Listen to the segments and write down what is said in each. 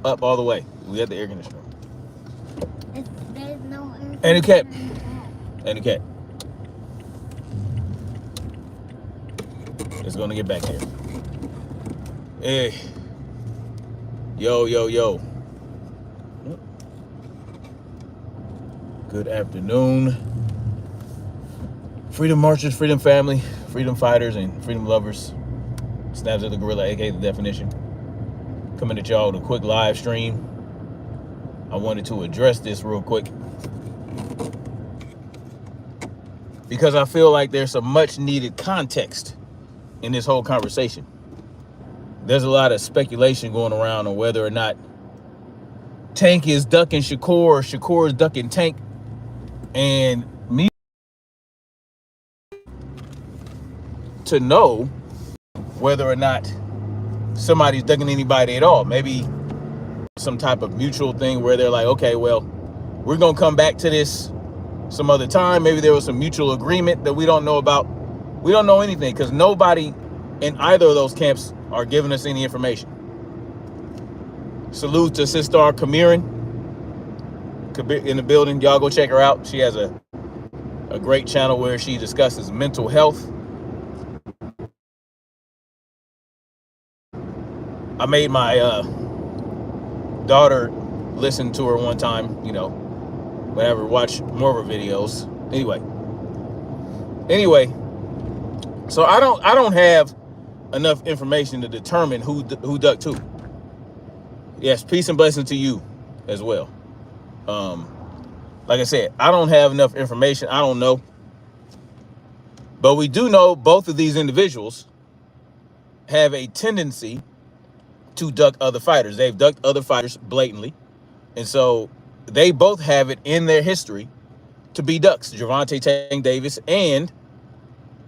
Up all the way. We got the air conditioner. There's no air And a cat. conditioner. And a cat. It's gonna get back there. Hey. Yo, yo, yo. Good afternoon. Freedom marchers, freedom family, freedom fighters, and freedom lovers. Snaps of the Gorilla, aka The Definition. Coming at y'all with a quick live stream. I wanted to address this real quick because I feel like there's some much needed context in this whole conversation. There's a lot of speculation going around on whether or not Tank is ducking Shakur or Shakur is ducking Tank. And me to know whether or not somebody's ducking anybody at all. Maybe some type of mutual thing where they're like, okay, well, we're going to come back to this some other time. Maybe there was some mutual agreement that we don't know about. We don't know anything because nobody in either of those camps are giving us any information. Salute to Sister Kamirin in the building. Y'all go check her out. She has a great channel where she discusses mental health. I made my daughter listen to her one time, whenever, watch more of her videos. Anyway, so I don't have enough information to determine who ducked who. Yes, peace and blessing to you as well. Like I said, I don't have enough information. I don't know. But we do know both of these individuals have a tendency to duck other fighters. They've ducked other fighters blatantly. And so they both have it in their history to be ducks. Gervonta Tank Davis and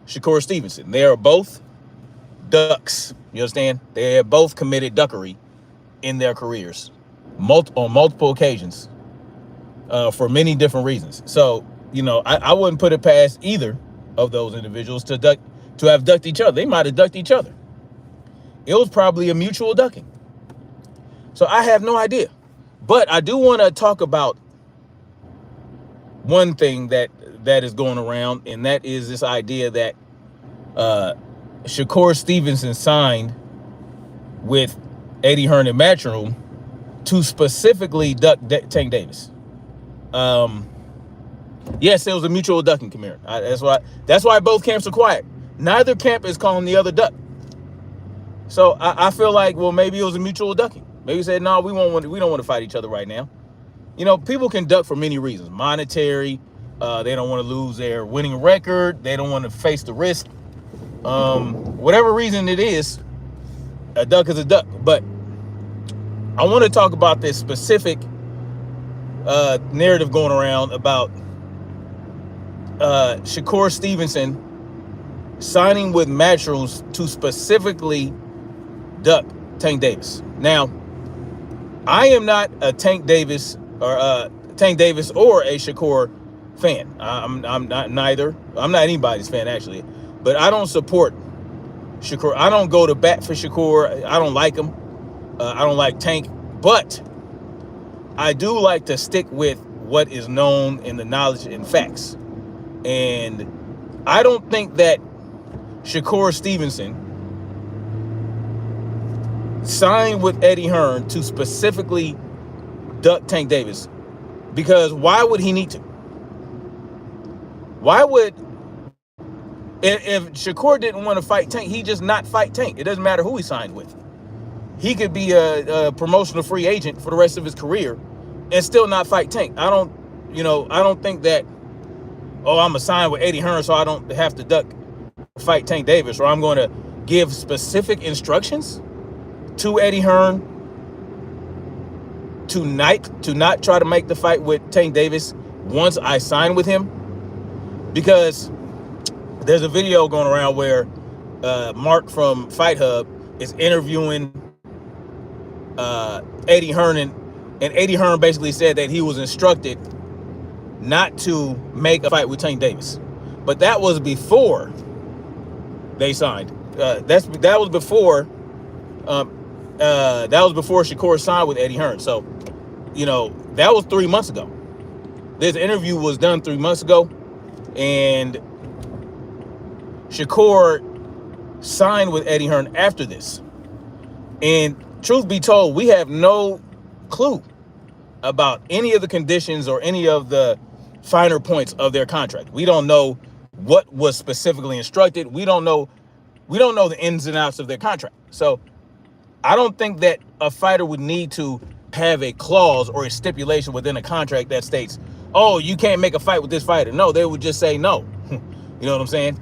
Shakur Stevenson. They are both ducks. You understand? They have both committed duckery in their careers on multiple occasions for many different reasons. So, I wouldn't put it past either of those individuals to have ducked each other. They might have ducked each other. It was probably a mutual ducking. So I have no idea. But I do want to talk about one thing that is going around, and that is this idea that Shakur Stevenson signed with Eddie Hearn and Matchroom to specifically duck Tank Davis. Yes, it was a mutual ducking, Kamir. That's why both camps are quiet. Neither camp is calling the other duck. So I feel like, well, maybe it was a mutual ducking. Maybe said, no, we don't want to fight each other right now. People can duck for many reasons. Monetary, they don't want to lose their winning record. They don't want to face the risk. Whatever reason it is, a duck is a duck. But I want to talk about this specific narrative going around about Shakur Stevenson signing with Matchrooms to specifically duck Tank Davis. Now, I am not a Tank Davis or a Shakur fan. I'm not neither. I'm not anybody's fan, actually. But I don't support Shakur. I don't go to bat for Shakur. I don't like him. I don't like Tank. But I do like to stick with what is known in the knowledge and facts. And I don't think that Shakur Stevenson signed with Eddie Hearn to specifically duck Tank Davis, because why would he need to? Why would, if Shakur didn't want to fight Tank, he just not fight Tank? It doesn't matter who he signed with. He could be a promotional free agent for the rest of his career and still not fight Tank. I don't think that, I'm going to sign with Eddie Hearn so I don't have to fight Tank Davis, or I'm going to give specific instructions to Eddie Hearn to not try to make the fight with Tank Davis once I sign with him. Because there's a video going around where Mark from Fight Hub is interviewing Eddie Hearn, and Eddie Hearn basically said that he was instructed not to make a fight with Tank Davis. But that was before they signed. That was before That was before Shakur signed with Eddie Hearn. So, that was 3 months ago. This interview was done 3 months ago, and Shakur signed with Eddie Hearn after this. And truth be told, we have no clue about any of the conditions or any of the finer points of their contract. We don't know what was specifically instructed. We don't know the ins and outs of their contract. So I don't think that a fighter would need to have a clause or a stipulation within a contract that states, oh, you can't make a fight with this fighter. No, they would just say no. You know what I'm saying?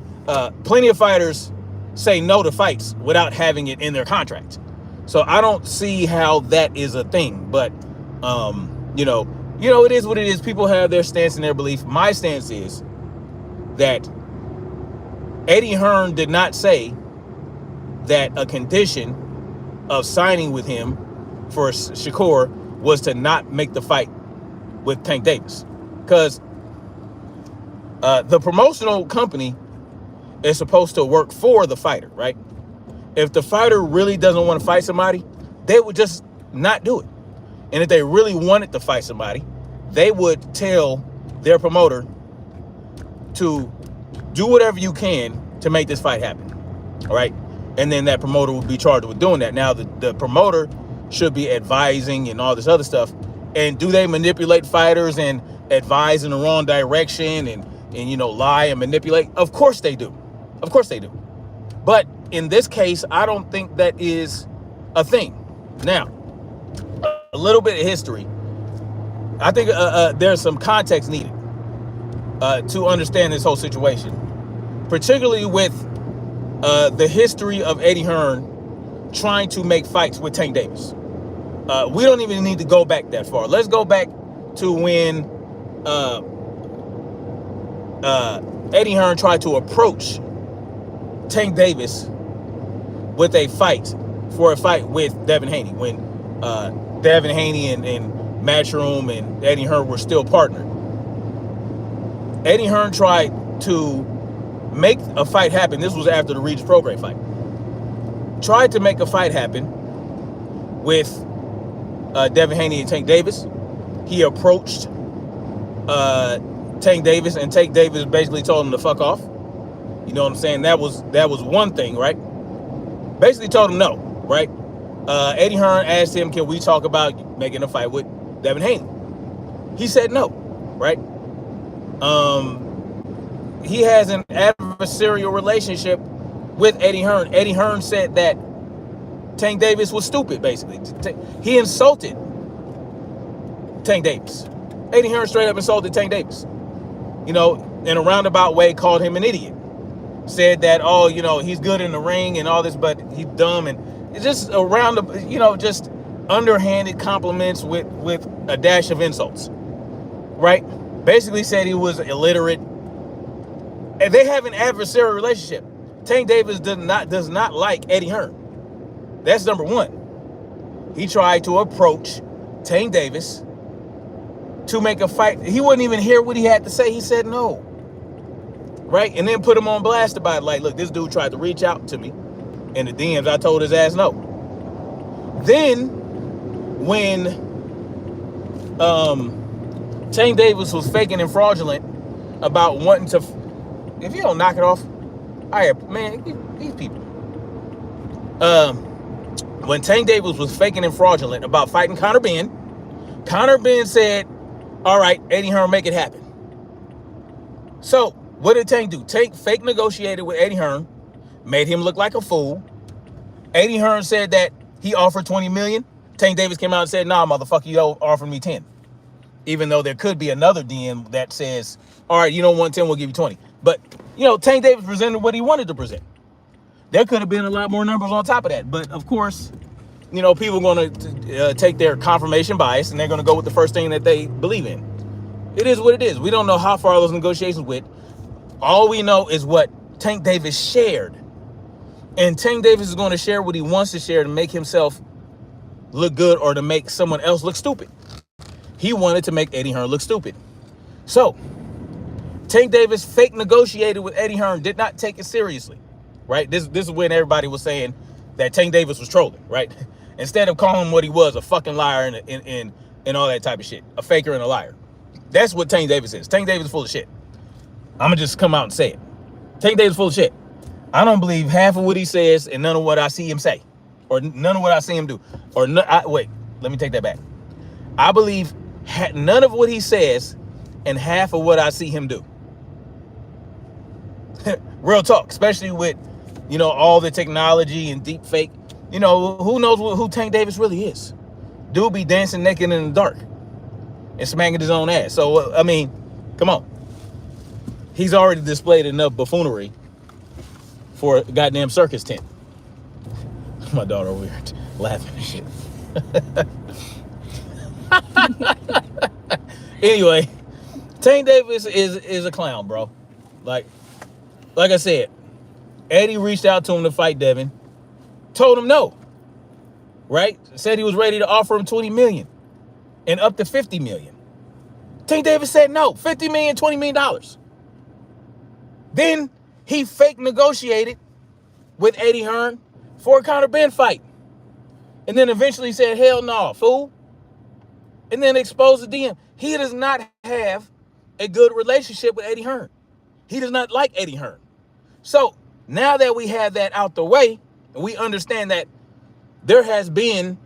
Plenty of fighters say no to fights without having it in their contract. So I don't see how that is a thing. But, it is what it is. People have their stance and their belief. My stance is that Eddie Hearn did not say that a condition of signing with him for Shakur was to not make the fight with Tank Davis. Because the promotional company is supposed to work for the fighter, right? If the fighter really doesn't want to fight somebody, they would just not do it. And if they really wanted to fight somebody, they would tell their promoter to do whatever you can to make this fight happen, all right? And then that promoter would be charged with doing that. Now, the promoter should be advising and all this other stuff. And do they manipulate fighters and advise in the wrong direction and lie and manipulate? Of course they do. Of course they do. But in this case, I don't think that is a thing. Now, a little bit of history. I think there's some context needed to understand this whole situation, particularly with the history of Eddie Hearn trying to make fights with Tank Davis. We don't even need to go back that far. Let's go back to when Eddie Hearn tried to approach Tank Davis with a fight with Devin Haney, when Devin Haney and Matchroom and Eddie Hearn were still partnered. Eddie Hearn tried to make a fight happen. This was after the Regis Prograis fight. Tried to make a fight happen with Devin Haney and Tank Davis. He approached Tank Davis, and Tank Davis basically told him to fuck off. You know what I'm saying? That was one thing, right? Basically told him no, right? Eddie Hearn asked him, can we talk about making a fight with Devin Haney? He said no, right? He has an adversarial relationship with Eddie Hearn. Eddie Hearn said that Tank Davis was stupid, basically. He insulted Tank Davis. Eddie Hearn straight up insulted Tank Davis. In a roundabout way, called him an idiot. Said that, he's good in the ring and all this, but he's dumb. And it's just just underhanded compliments with a dash of insults, right? Basically said he was illiterate. And they have an adversarial relationship. Tank Davis does not like Eddie Hearn. That's number one. He tried to approach Tank Davis to make a fight. He wouldn't even hear what he had to say. He said no. Right? And then put him on blast about it. Like, look, this dude tried to reach out to me in the DMs. I told his ass no. Then, when Tank Davis was faking and fraudulent about wanting to... If you don't knock it off, these people. When Tank Davis was faking and fraudulent about fighting Conor Benn said, all right, Eddie Hearn, make it happen. So, what did Tank do? Tank fake negotiated with Eddie Hearn, made him look like a fool. Eddie Hearn said that he offered $20 million. Tank Davis came out and said, nah, motherfucker, you offered me 10. Even though there could be another DM that says, all right, you don't want 10, we'll give you 20. But, Tank Davis presented what he wanted to present. There could have been a lot more numbers on top of that. But, of course, people are going to take their confirmation bias, and they're going to go with the first thing that they believe in. It is what it is. We don't know how far those negotiations went. All we know is what Tank Davis shared. And Tank Davis is going to share what he wants to share to make himself look good or to make someone else look stupid. He wanted to make Eddie Hearn look stupid. So, Tank Davis fake negotiated with Eddie Hearn, did not take it seriously, right? This is when everybody was saying that Tank Davis was trolling, right? Instead of calling him what he was, a fucking liar and all that type of shit, a faker and a liar. That's what Tank Davis is. Tank Davis is full of shit. I'm gonna just come out and say it. Tank Davis is full of shit. I don't believe half of what he says and none of what I see him say, or none of what I see him do. Wait, let me take that back. I believe none of what he says and half of what I see him do. Real talk, especially with, all the technology and deep fake. Who knows who Tank Davis really is? Dude be dancing naked in the dark and smacking his own ass. So, I mean, come on. He's already displayed enough buffoonery for a goddamn circus tent. My daughter over here laughing and shit. Anyway, Tank Davis is a clown, bro. Like I said, Eddie reached out to him to fight Devin, told him no, right? Said he was ready to offer him $20 million and up to $50 million. Tank Davis said no, $50 million, $20 million. Then he fake negotiated with Eddie Hearn for a Conor Ben fight. And then eventually said, hell no, fool. And then exposed the DM. He does not have a good relationship with Eddie Hearn. He does not like Eddie Hearn. So now that we have that out the way, and we understand that there has been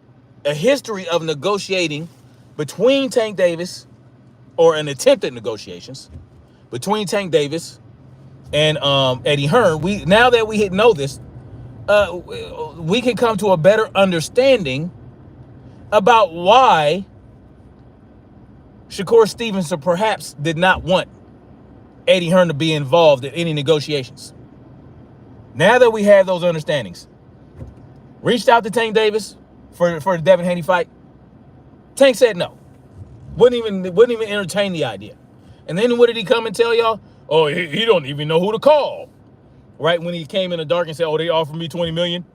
a history of negotiating between Tank Davis, or an attempt at negotiations between Tank Davis and Eddie Hearn. Now that we know this, we can come to a better understanding about why Shakur Stevenson perhaps did not want Eddie Hearn to be involved in any negotiations. Now that we have those understandings, reached out to Tank Davis for the Devin Haney fight. Tank said no. Wouldn't even entertain the idea. And then what did he come and tell y'all? Oh, he don't even know who to call. Right when he came in the dark and said, oh, they offered me $20 million.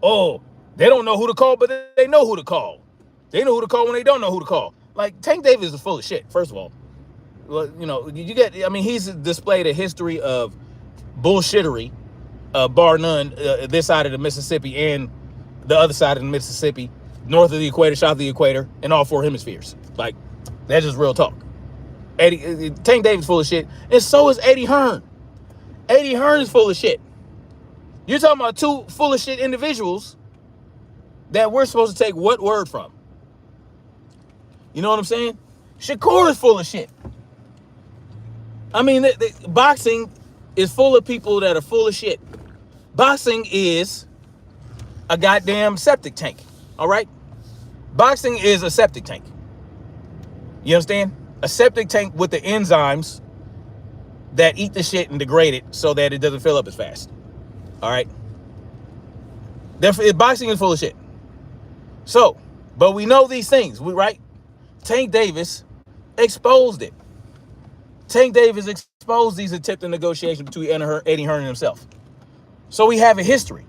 Oh, they don't know who to call, but they know who to call. They know who to call when they don't know who to call. Like, Tank Davis is full of shit, first of all. Well, he's displayed a history of bullshittery, bar none, this side of the Mississippi and the other side of the Mississippi, north of the equator, south of the equator, and all four hemispheres. Like, that's just real talk. Tank Davis full of shit, and so is Eddie Hearn. Eddie Hearn is full of shit. You're talking about two full of shit individuals that we're supposed to take what word from? You know what I'm saying? Shakur is full of shit. I mean, boxing is full of people that are full of shit. Boxing is a goddamn septic tank, all right? Boxing is a septic tank. You understand? A septic tank with the enzymes that eat the shit and degrade it so that it doesn't fill up as fast. All right? Boxing is full of shit. So, but we know these things, right? Tank Davis exposed it. Tank Davis exposed these attempted negotiations between Eddie Hearn and himself. So we have a history.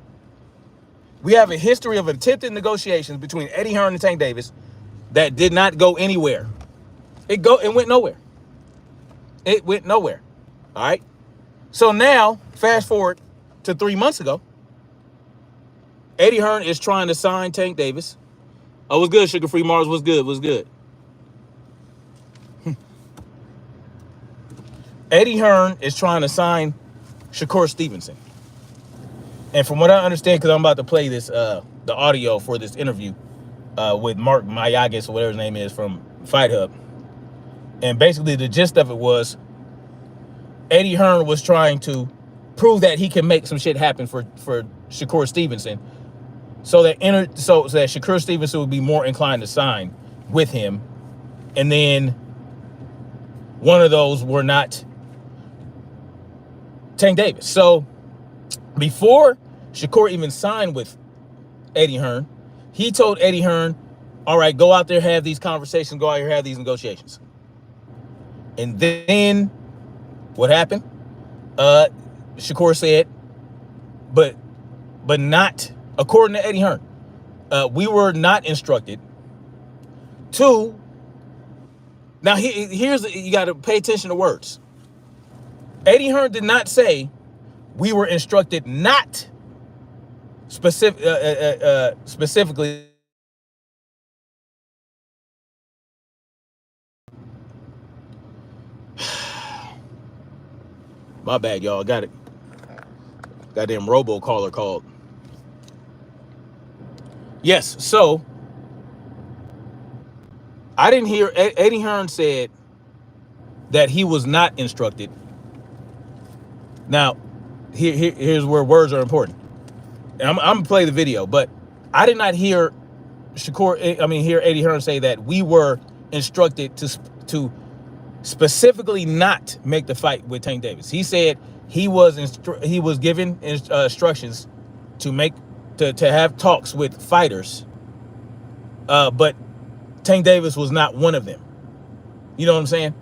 We have a history of attempted negotiations between Eddie Hearn and Tank Davis that did not go anywhere. It went nowhere. It went nowhere. All right. So now, fast forward to 3 months ago, Eddie Hearn is trying to sign Tank Davis. Oh, what's good, Sugar Free Mars? What's good? What's good? Eddie Hearn is trying to sign Shakur Stevenson. And from what I understand, because I'm about to play this, the audio for this interview with Mark Mayagas, or whatever his name is, from Fight Hub. And basically the gist of it was Eddie Hearn was trying to prove that he can make some shit happen for Shakur Stevenson, so that Shakur Stevenson would be more inclined to sign with him. And then one of those were not Tank Davis. So before Shakur even signed with Eddie Hearn, he told Eddie Hearn, all right, go out there, have these conversations, go out here, have these negotiations. And then what happened? Shakur said, but not according to Eddie Hearn. We were not instructed to. Now here's you got to pay attention to words. Eddie Hearn did not say we were instructed not specifically. My bad, y'all. Got it. Goddamn robocaller called. Yes, so I didn't hear Eddie Hearn said that he was not instructed. Now, here's where words are important. And I'm gonna play the video, but I did not hear hear Eddie Hearn say that we were instructed to specifically not make the fight with Tank Davis. He said he was given instructions to have talks with fighters, but Tank Davis was not one of them. You know what I'm saying?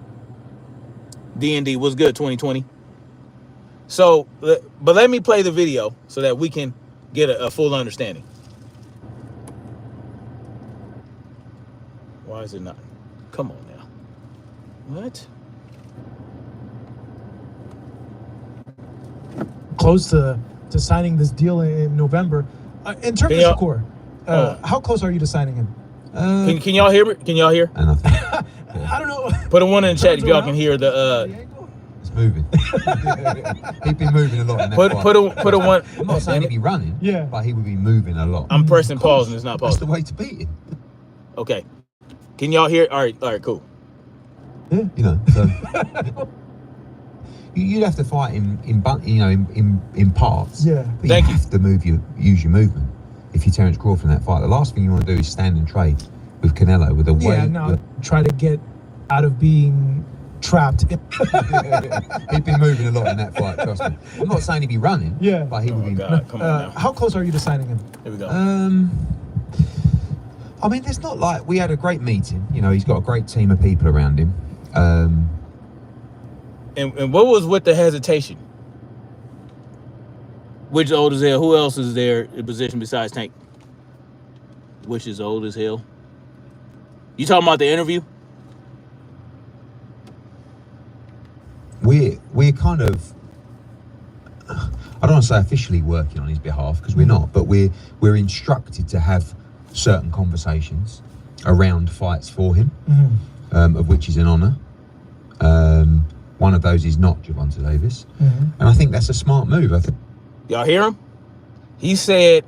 D&D was good 2020. So, but let me play the video so that we can get a full understanding. Why is it not? Come on now. What? Close to signing this deal in November. In terms of Shakur, how close are you to signing him? Can y'all hear me? Can y'all hear? I don't know. Put a one in the chat if y'all can hear the. It's moving. He'd be moving a lot in that fight. Put a one. I'm not saying he'd be running, yeah, but he would be moving a lot. I'm pressing pause and it's not pausing. That's the way to beat him. Okay. Can y'all hear? All right, cool. Yeah. You know, so you'd have to fight in parts. Yeah. But you have to use your movement. If you're Terence Crawford in that fight, the last thing you want to do is stand and trade with Canelo with a weight. Yeah, no, try to get out of being trapped. He'd be moving a lot in that fight, trust me. I'm not saying he'd be running, yeah, but he would be. God, come on now. How close are you to signing him? Here we go. I mean, it's not like we had a great meeting. You know, he's got a great team of people around him. And what was with the hesitation? Which old as hell? Who else is there in position besides Tank? Which is old as hell? You talking about the interview? We're kind of, I don't want to say officially working on his behalf because we're not, but we're instructed to have certain conversations around fights for him, of which is an honour. One of those is not Gervonta Davis, and I think that's a smart move. I think. Y'all hear him? He said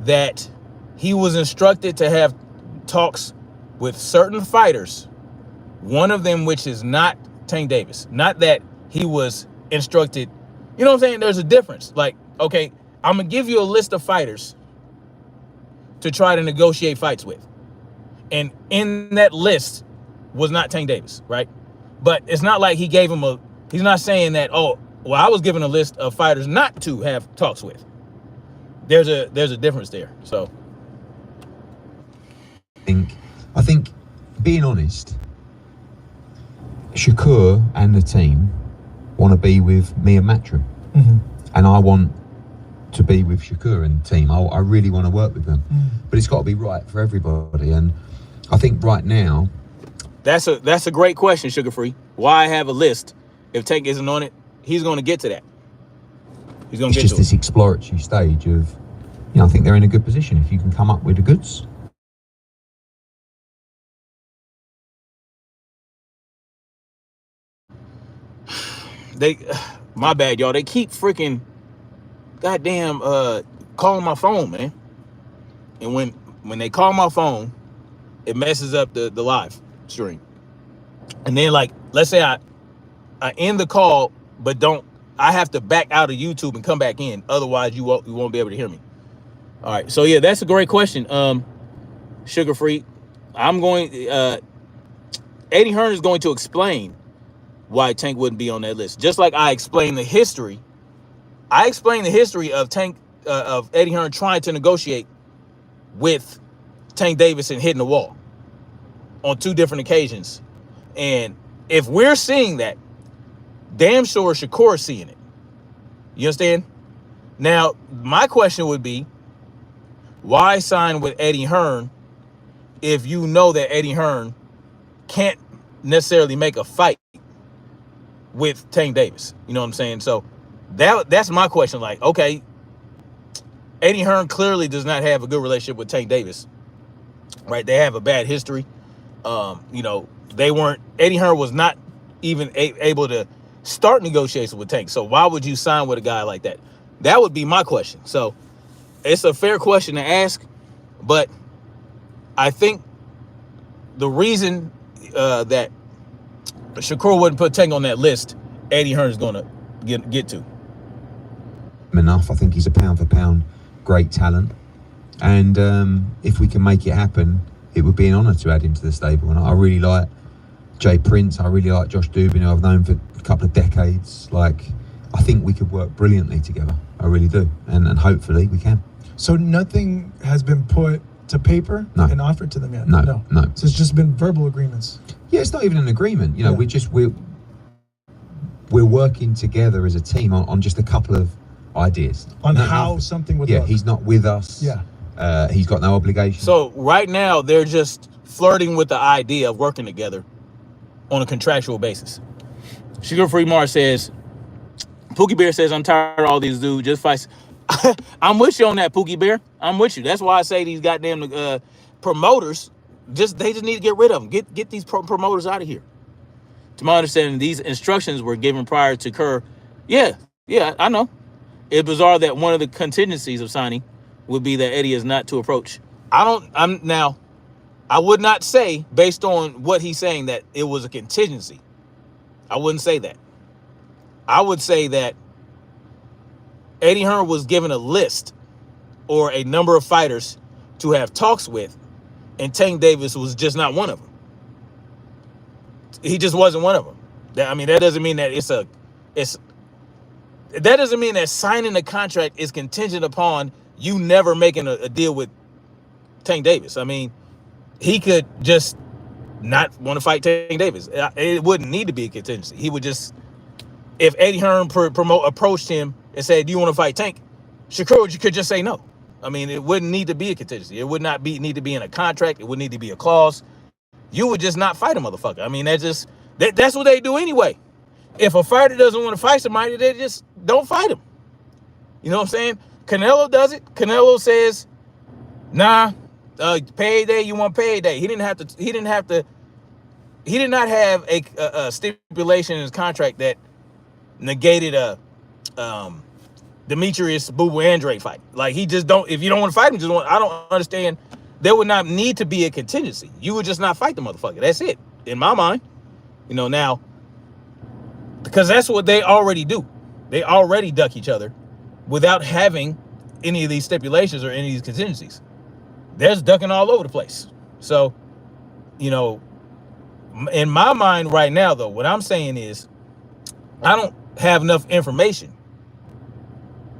that he was instructed to have talks with certain fighters, one of them which is not Tank Davis. Not that he was instructed. You know what I'm saying? There's a difference. Like, okay, I'm going to give you a list of fighters to try to negotiate fights with. And in that list was not Tank Davis, right? But it's not like he gave him he's not saying that, oh, well, I was given a list of fighters not to have talks with. There's a difference there. So I think being honest, Shakur and the team want to be with me and Matchroom. And I want to be with Shakur and the team. I really want to work with them. But it's got to be right for everybody. And I think right now, that's a great question, Sugar Free. Why have a list if Tank isn't on it? He's going to get to that. He's going to get to it. It's just this exploratory stage of, I think they're in a good position. If you can come up with the goods. My bad, y'all. They keep freaking goddamn calling my phone, man. And when they call my phone, it messes up the live stream. And then, like, let's say I end the call, but I have to back out of YouTube and come back in. Otherwise, you won't be able to hear me. All right. So yeah, that's a great question. Sugar Free. Eddie Hearn is going to explain why Tank wouldn't be on that list. Just like I explained the history. I explained the history of of Eddie Hearn trying to negotiate with Tank Davis and hitting the wall on 2 different occasions. And if we're seeing that, damn sure Shakur is seeing it. You understand? Now, my question would be, why sign with Eddie Hearn if you know that Eddie Hearn can't necessarily make a fight with Tank Davis? You know what I'm saying? So that's my question. Like, okay, Eddie Hearn clearly does not have a good relationship with Tank Davis, right? They have a bad history. You know, Eddie Hearn was not even able to start negotiations with Tank. So why would you sign with a guy like that? That would be my question. So it's a fair question to ask, but I think the reason that Shakur wouldn't put Tank on that list, Eddie Hearn is going to get to. Enough. I think he's a pound for pound great talent, and if we can make it happen, it would be an honour to add him to the stable. And I really like Jay Prince. I really like Josh Dubin, who I've known for a couple of decades. Like, I think we could work brilliantly together. I really do, and hopefully we can. So nothing has been put to paper and offered to them yet? No. So it's just been verbal agreements? Yeah, it's not even an agreement. You know, we're working together as a team on just a couple of ideas. On how something would look. He's not with us. Yeah. He's got no obligation. So right now, they're just flirting with the idea of working together on a contractual basis. Sugar Free Mars says, Pookie Bear says, I'm tired of all these dudes. Just fight. I'm with you on that, Pookie Bear. I'm with you. That's why I say these goddamn promoters, they just need to get rid of them. Get these promoters out of here. To my understanding, these instructions were given prior to Kerr. Yeah, I know. It's bizarre that one of the contingencies of signing would be that Eddie is not to approach. I would not say, based on what he's saying, that it was a contingency. I wouldn't say that. I would say that Eddie Hearn was given a list or a number of fighters to have talks with, and Tank Davis was just not one of them. He just wasn't one of them. That doesn't mean that that doesn't mean that signing a contract is contingent upon you never making a deal with Tank Davis. I mean, he could just not want to fight Tank Davis. It wouldn't need to be a contingency. He would just, if Eddie Hearn approached him and said, "Do you want to fight Tank?" Shakur could just say no. I mean, it wouldn't need to be a contingency. It would not need to be in a contract. It would need to be a clause. You would just not fight a motherfucker. I mean, that's what they do anyway. If a fighter doesn't want to fight somebody, they just don't fight him. You know what I'm saying? Canelo does it. Canelo says, "Nah, payday. You want payday." He did not have a stipulation in his contract that negated a Demetrius Boo Boo Andre fight. Like, he just don't. If you don't want to fight him, I don't understand. There would not need to be a contingency. You would just not fight the motherfucker. That's it, in my mind. You know, now, because that's what they already do. They already duck each other without having any of these stipulations or any of these contingencies. There's ducking all over the place. So, you know, in my mind right now, though, what I'm saying is I don't have enough information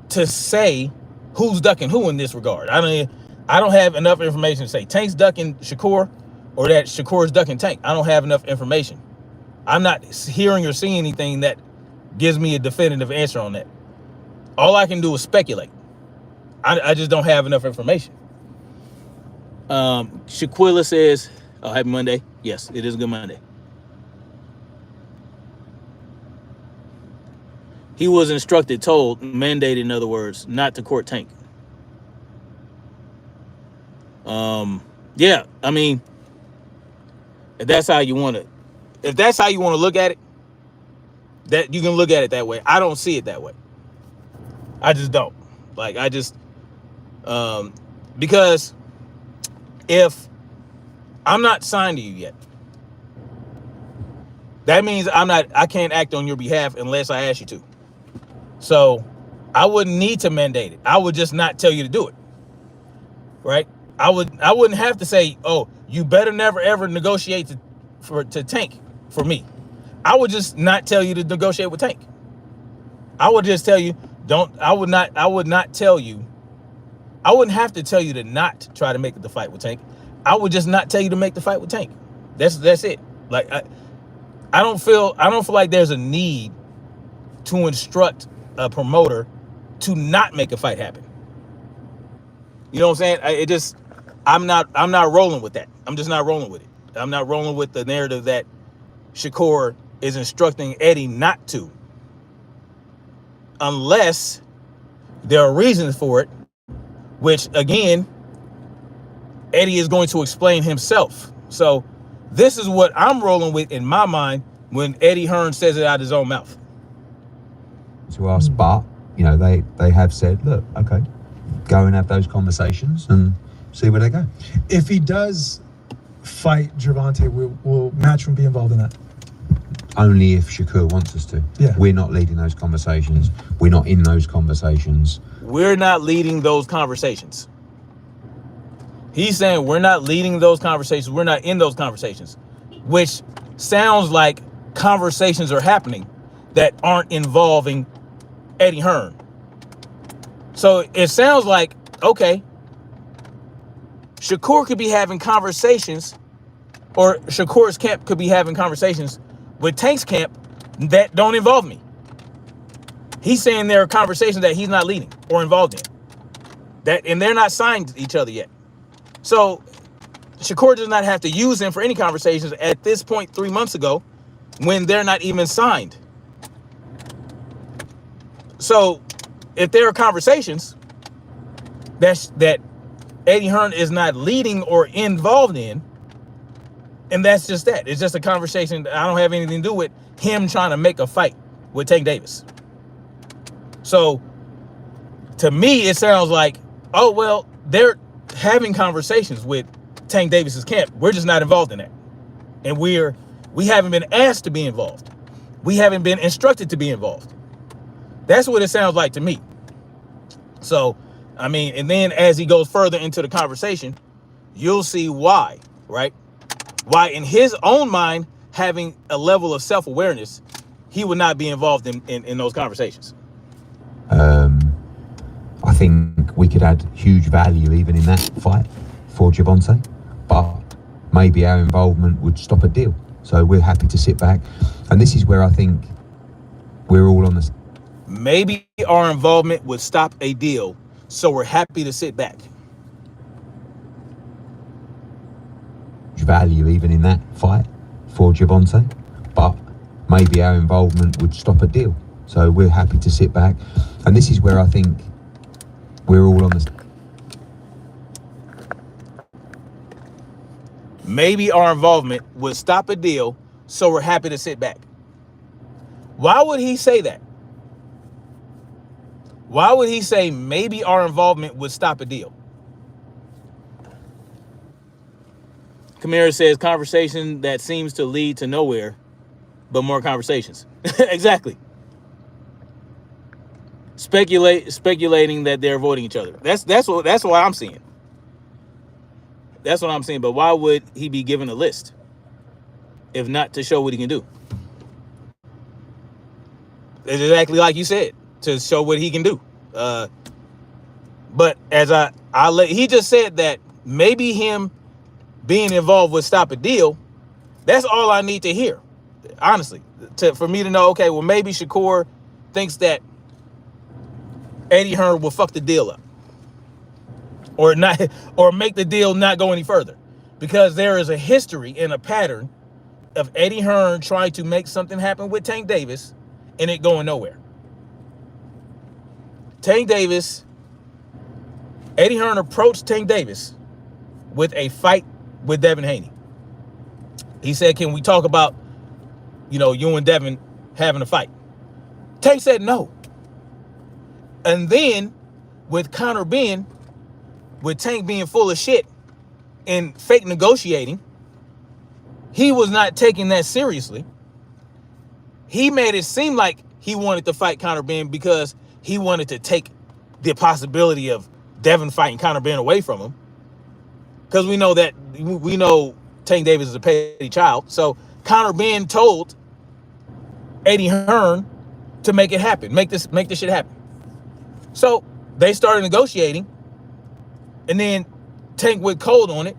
to say who's ducking who in this regard. I don't have enough information to say Tank's ducking Shakur or that Shakur's ducking Tank. I don't have enough information. I'm not hearing or seeing anything that gives me a definitive answer on that. All I can do is speculate. I just don't have enough information. Shaquilla says, "Oh, happy Monday." Yes, it is a good Monday. He was told, mandated, in other words, not to court Tank. Yeah, I mean, if that's how you want to look at it, that you can look at it that way. I don't see it that way. I just don't. Because if I'm not signed to you yet, that means I can't act on your behalf unless I ask you to. So I wouldn't need to mandate it. I would just not tell you to do it. Right? I wouldn't have to say, "Oh, you better never ever negotiate to Tank for me." I would just not tell you to negotiate with Tank. I would just tell you, I would not tell you. I wouldn't have to tell you to not try to make the fight with Tank. I would just not tell you to make the fight with Tank. That's it. Like, I don't feel like there's a need to instruct a promoter to not make a fight happen. You know what I'm saying? I'm not rolling with that. I'm just not rolling with it. I'm not rolling with the narrative that Shakur is instructing Eddie not to, unless there are reasons for it which again, Eddie is going to explain himself. So this is what I'm rolling with in my mind when Eddie Hearn says it out of his own mouth. To us, but you know, they have said, look, okay, go and have those conversations and see where they go. If he does fight Gervonta, will Matchroom be involved in that? Only if Shakur wants us to. Yeah. We're not leading those conversations. We're not in those conversations. We're not leading those conversations. He's saying we're not leading those conversations. We're not in those conversations, which sounds like conversations are happening that aren't involving Eddie Hearn. So it sounds like, okay, Shakur could be having conversations, or Shakur's camp could be having conversations with Tank's camp that don't involve me. He's saying there are conversations that he's not leading or involved in, that, and they're not signed to each other yet. So Shakur does not have to use him for any conversations at this point 3 months ago when they're not even signed. So if there are conversations that Eddie Hearn is not leading or involved in, and that's just that. It's just a conversation that I don't have anything to do with him trying to make a fight with Tank Davis. So to me, it sounds like, oh, well, they're having conversations with Tank Davis's camp. We're just not involved in that. And we haven't been asked to be involved. We haven't been instructed to be involved. That's what it sounds like to me. So, I mean, and then as he goes further into the conversation, you'll see why, right? Why in his own mind, having a level of self-awareness, he would not be involved in those conversations. I think we could add huge value even in that fight for Gervonta, but maybe our involvement would stop a deal. So we're happy to sit back. And this is where I think we're all on the... Maybe our involvement would stop a deal, so we're happy to sit back. Value even in that fight for Gervonta, but maybe our involvement would stop a deal. So we're happy to sit back. And this is where I think we're all on the... Maybe our involvement would stop a deal, so we're happy to sit back. Why would he say that? Why would he say maybe our involvement would stop a deal? Kamara says conversation that seems to lead to nowhere, but more conversations. Exactly. Speculating that they're avoiding each other. That's what I'm seeing. That's what I'm saying. But why would he be given a list if not to show what he can do? It's exactly like you said, to show what he can do. But as he just said that maybe him being involved would stop a deal. That's all I need to hear, honestly, for me to know, okay, well, maybe Shakur thinks that Eddie Hearn will fuck the deal up, or not, or make the deal not go any further, because there is a history and a pattern of Eddie Hearn trying to make something happen with Tank Davis and it going nowhere. Eddie Hearn approached Tank Davis with a fight with Devin Haney. He said, can we talk about, you and Devin having a fight? Tank said no. And then with Tank being full of shit and fake negotiating, he was not taking that seriously. He made it seem like he wanted to fight Conor Benn because he wanted to take the possibility of Devin fighting Conor Benn away from him. Because we know Tank Davis is a petty child. So Conor Benn told Eddie Hearn to make it happen, make this shit happen. So they started negotiating, and then Tank went cold on it.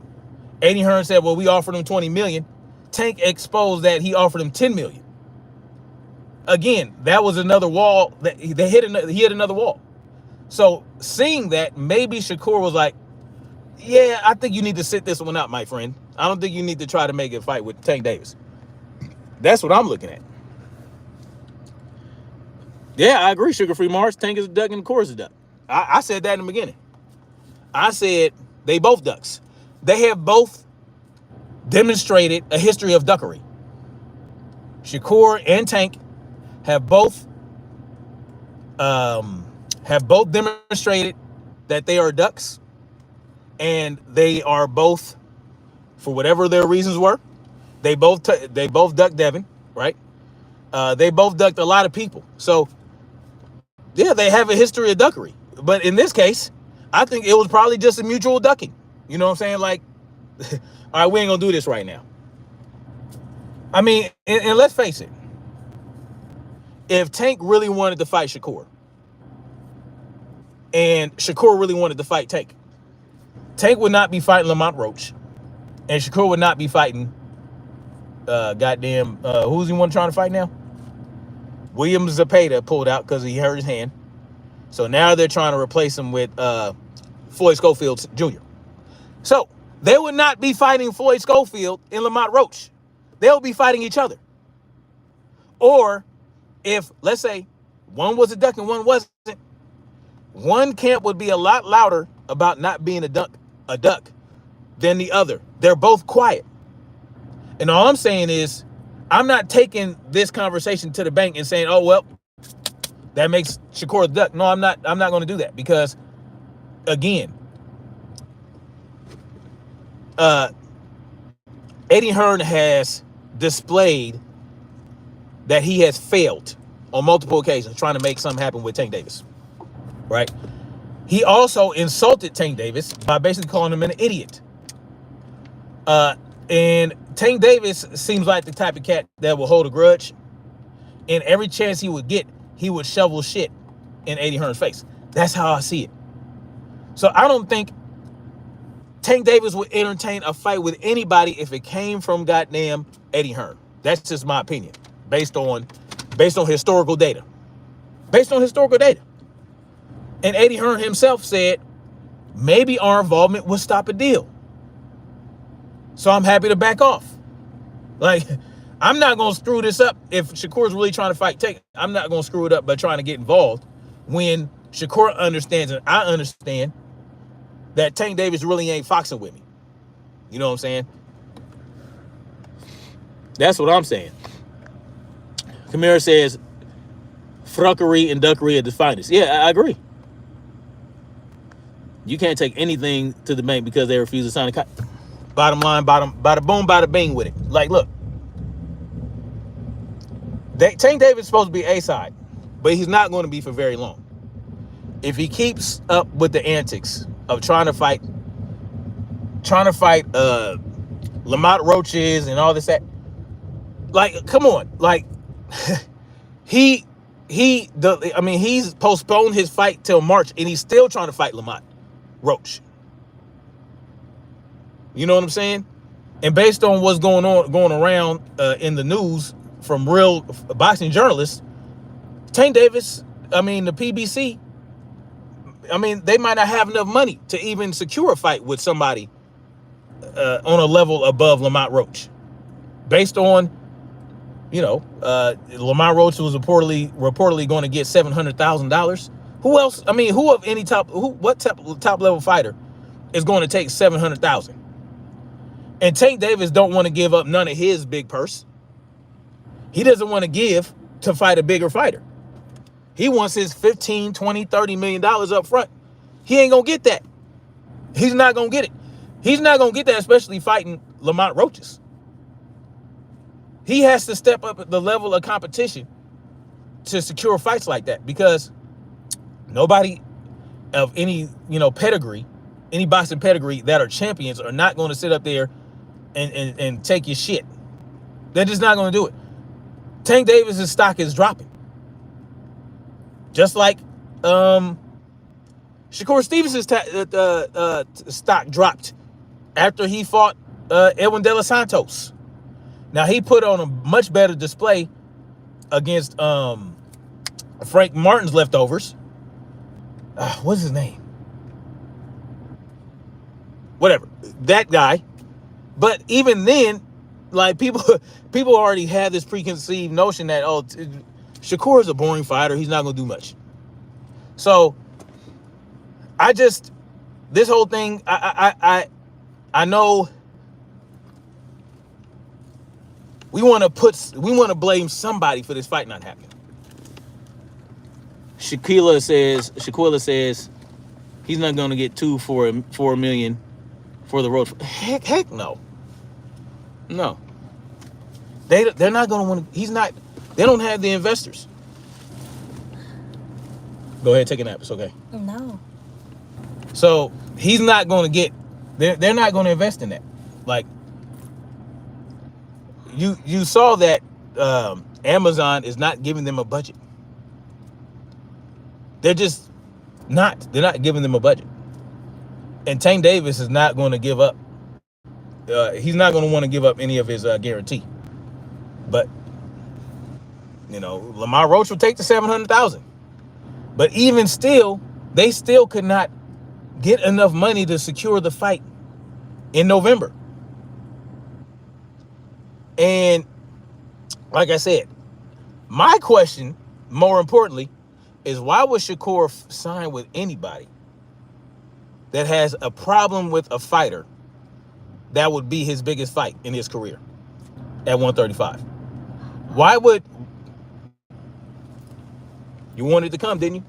Eddie Hearn said, well, we offered him $20 million. Tank exposed that he offered him $10 million. Again, that was another wall that he hit another wall. So seeing that, maybe Shakur was like, yeah, I think you need to sit this one out, my friend. I don't think you need to try to make a fight with Tank Davis. That's what I'm looking at. Yeah, I agree, Sugar Free Mars. Tank is a duck and the chorus is a duck. I said that in the beginning. I said they both ducks. They have both demonstrated a history of duckery. Shakur and Tank have both demonstrated that they are ducks, and they are both, for whatever their reasons were, they both ducked Devin, right? They both ducked a lot of people. So yeah, they have a history of duckery. But in this case, I think it was probably just a mutual ducking. You know what I'm saying? Like, all right, we ain't gonna do this right now. I mean, and let's face it, if Tank really wanted to fight Shakur, and Shakur really wanted to fight Tank, Tank would not be fighting Lamont Roach, and Shakur would not be fighting who's he one trying to fight now? William Zepeda pulled out because he hurt his hand. So now they're trying to replace him with Floyd Schofield Jr. So they would not be fighting Floyd Schofield and Lamont Roach. They'll be fighting each other. Or if, let's say, one was a duck and one wasn't, one camp would be a lot louder about not being a duck than the other. They're both quiet. And all I'm saying is, I'm not taking this conversation to the bank and saying, oh, well, that makes Shakur a duck. No, I'm not going to do that because, again, Eddie Hearn has displayed that he has failed on multiple occasions trying to make something happen with Tank Davis, right? He also insulted Tank Davis by basically calling him an idiot. And Tank Davis seems like the type of cat that will hold a grudge. And every chance he would get, he would shovel shit in Eddie Hearn's face. That's how I see it. So I don't think Tank Davis would entertain a fight with anybody if it came from goddamn Eddie Hearn. That's just my opinion, based on historical data. Based on historical data. And Eddie Hearn himself said, maybe our involvement would stop a deal. So I'm happy to back off. Like, I'm not going to screw this up. If Shakur's really trying to fight Tank, I'm not going to screw it up by trying to get involved when Shakur understands and I understand that Tank Davis really ain't foxing with me. You know what I'm saying? That's what I'm saying. Kamara says, fruckery and duckery are the finest. Yeah, I agree. You can't take anything to the bank because they refuse to sign a contract. Bottom line, bada boom, bada bing with it. Like, look, Tank Davis is supposed to be A-side, but he's not going to be for very long. If he keeps up with the antics of trying to fight Lamont Roaches and all this, that, like, come on, like, he's postponed his fight till March, and he's still trying to fight Lamont Roach. You know what I'm saying? And based on what's going around in the news from real boxing journalists, Tank Davis, the PBC, they might not have enough money to even secure a fight with somebody on a level above Lamont Roach. Based on, Lamont Roach was reportedly going to get $700,000. Who else? What top level fighter is going to take $700,000? And Tank Davis don't want to give up none of his big purse. He doesn't want to give to fight a bigger fighter. He wants his $15, $20, $30 million up front. He ain't going to get that. He's not going to get it. He's not going to get that, especially fighting Lamont Roaches. He has to step up the level of competition to secure fights like that, because nobody of any, pedigree, any boxing pedigree that are champions are not going to sit up there and take your shit. They're just not going to do it. Tank Davis's stock is dropping. Just like Shakur Stevenson's stock dropped after he fought Edwin De Los Santos. Now, he put on a much better display against Frank Martin's leftovers. What's his name? Whatever. That guy. But even then, like, people already had this preconceived notion that, Shakur is a boring fighter. He's not going to do much. So, this whole thing, I know we want to blame somebody for this fight not happening. Shaquilla says he's not going to get $4 million for the road. Heck no. No. They're not going to want to. They don't have the investors. Go ahead, take a nap. It's okay. No. So he's not going to get. They're not going to invest in that. Like you saw that Amazon is not giving them a budget. They're just not. They're not giving them a budget. And Tank Davis is not going to give up. He's not going to want to give up any of his guarantee. But Lamar Roach will take the $700,000. But even still, they still could not get enough money to secure the fight in November. And like I said, my question, more importantly, is why would Shakur sign with anybody that has a problem with a fighter that would be his biggest fight in his career at 135? Why would you wanted to come, didn't you?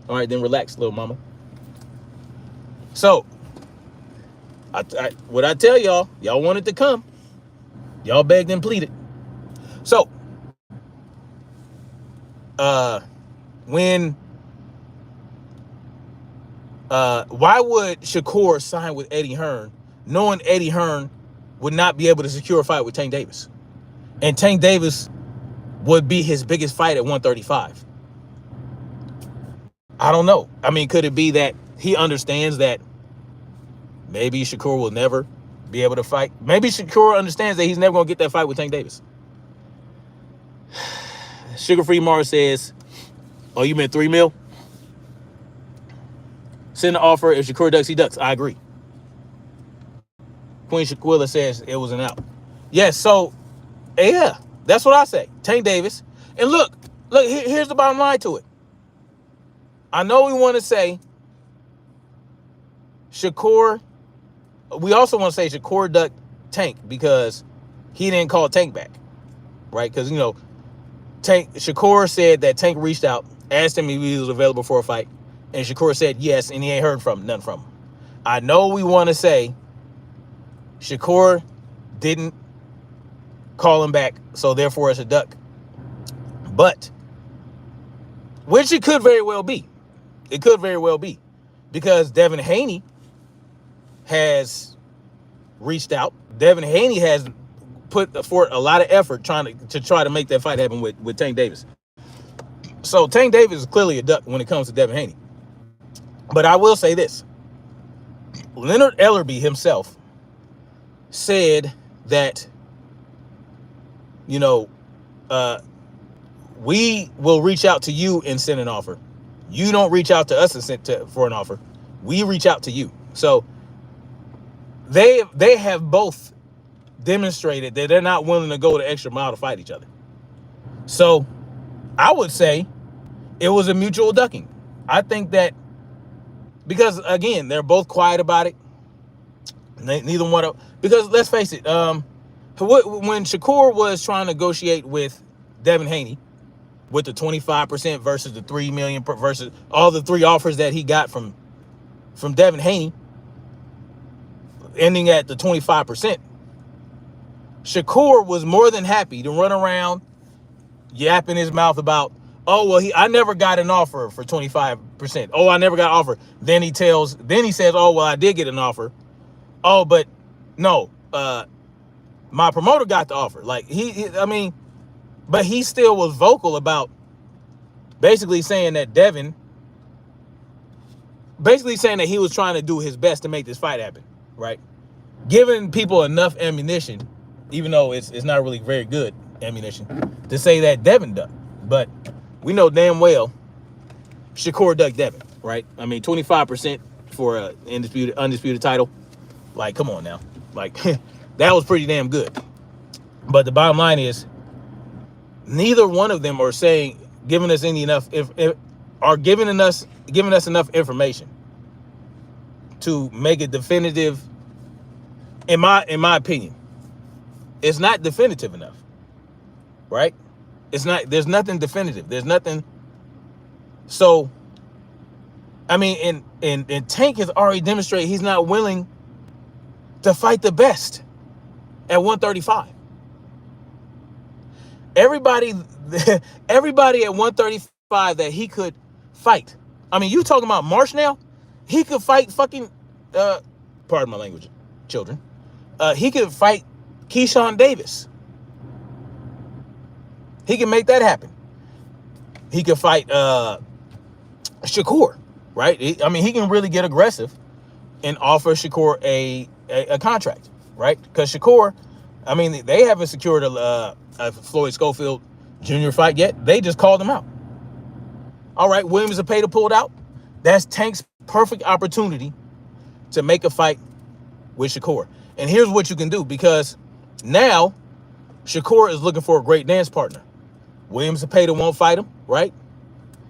All right, then relax, little mama. So, what I tell y'all wanted to come. Y'all begged and pleaded. So, why would Shakur sign with Eddie Hearn, knowing Eddie Hearn would not be able to secure a fight with Tank Davis? And Tank Davis would be his biggest fight at 135. I don't know. I mean, could it be that he understands that maybe Shakur will never be able to fight? Maybe Shakur understands that he's never going to get that fight with Tank Davis. Sugar Free Mars says, oh, you meant $3 million? Send an offer. If Shakur ducks, he ducks. I agree. Queen Shaquilla says it was an out. Yes, so, yeah, that's what I say. Tank Davis. And look, here's the bottom line to it. I know we want to say Shakur. We also want to say Shakur ducked Tank because he didn't call Tank back, right? Because, Shakur said that Tank reached out, asked him if he was available for a fight, and Shakur said yes, and he ain't heard nothing from him. I know we want to say Shakur didn't call him back, so therefore it's a duck. But, which it could very well be. It could very well be. Because Devin Haney has reached out. Devin Haney has put forth a lot of effort trying to make that fight happen with Tank Davis. So Tank Davis is clearly a duck when it comes to Devin Haney. But I will say this. Leonard Ellerby himself said that, we will reach out to you and send an offer. You don't reach out to us for an offer. We reach out to you. So they have both demonstrated that they're not willing to go the extra mile to fight each other. So I would say it was a mutual ducking. I think that because, again, they're both quiet about it. Neither one of, because let's face it, when Shakur was trying to negotiate with Devin Haney, with the 25% versus the $3 million versus all the 3 offers that he got from Devin Haney, ending at the 25%, Shakur was more than happy to run around yapping his mouth about, oh, well, I never got an offer for 25%. Oh, I never got an offer. Then he says, oh, well, I did get an offer. Oh, but no, my promoter got the offer. Like but he still was vocal about basically saying that he was trying to do his best to make this fight happen, right? Giving people enough ammunition, even though it's not really very good ammunition, to say that Devin ducked. But we know damn well Shakur ducked Devin, right? I mean, 25% for an undisputed title. Like, come on now. Like, that was pretty damn good. But the bottom line is, neither one of them are giving us enough information to make it definitive. In my opinion, it's not definitive enough, right? It's not. There's nothing definitive. There's nothing. So, I mean, and Tank has already demonstrated he's not willing to fight the best at 135. Everybody at 135 that he could fight. I mean, you talking about Marsh now? He could fight fucking, pardon my language, children. He could fight Keyshawn Davis. He can make that happen. He could fight Shakur, right? I mean, he can really get aggressive and offer Shakur a contract, right? Because Shakur, I mean, they haven't secured a Floyd Schofield Jr. fight yet. They just called him out. All right, Williams Zepeda pulled out. That's Tank's perfect opportunity to make a fight with Shakur. And here's what you can do, because now Shakur is looking for a great dance partner. Williams Zepeda won't fight him, right?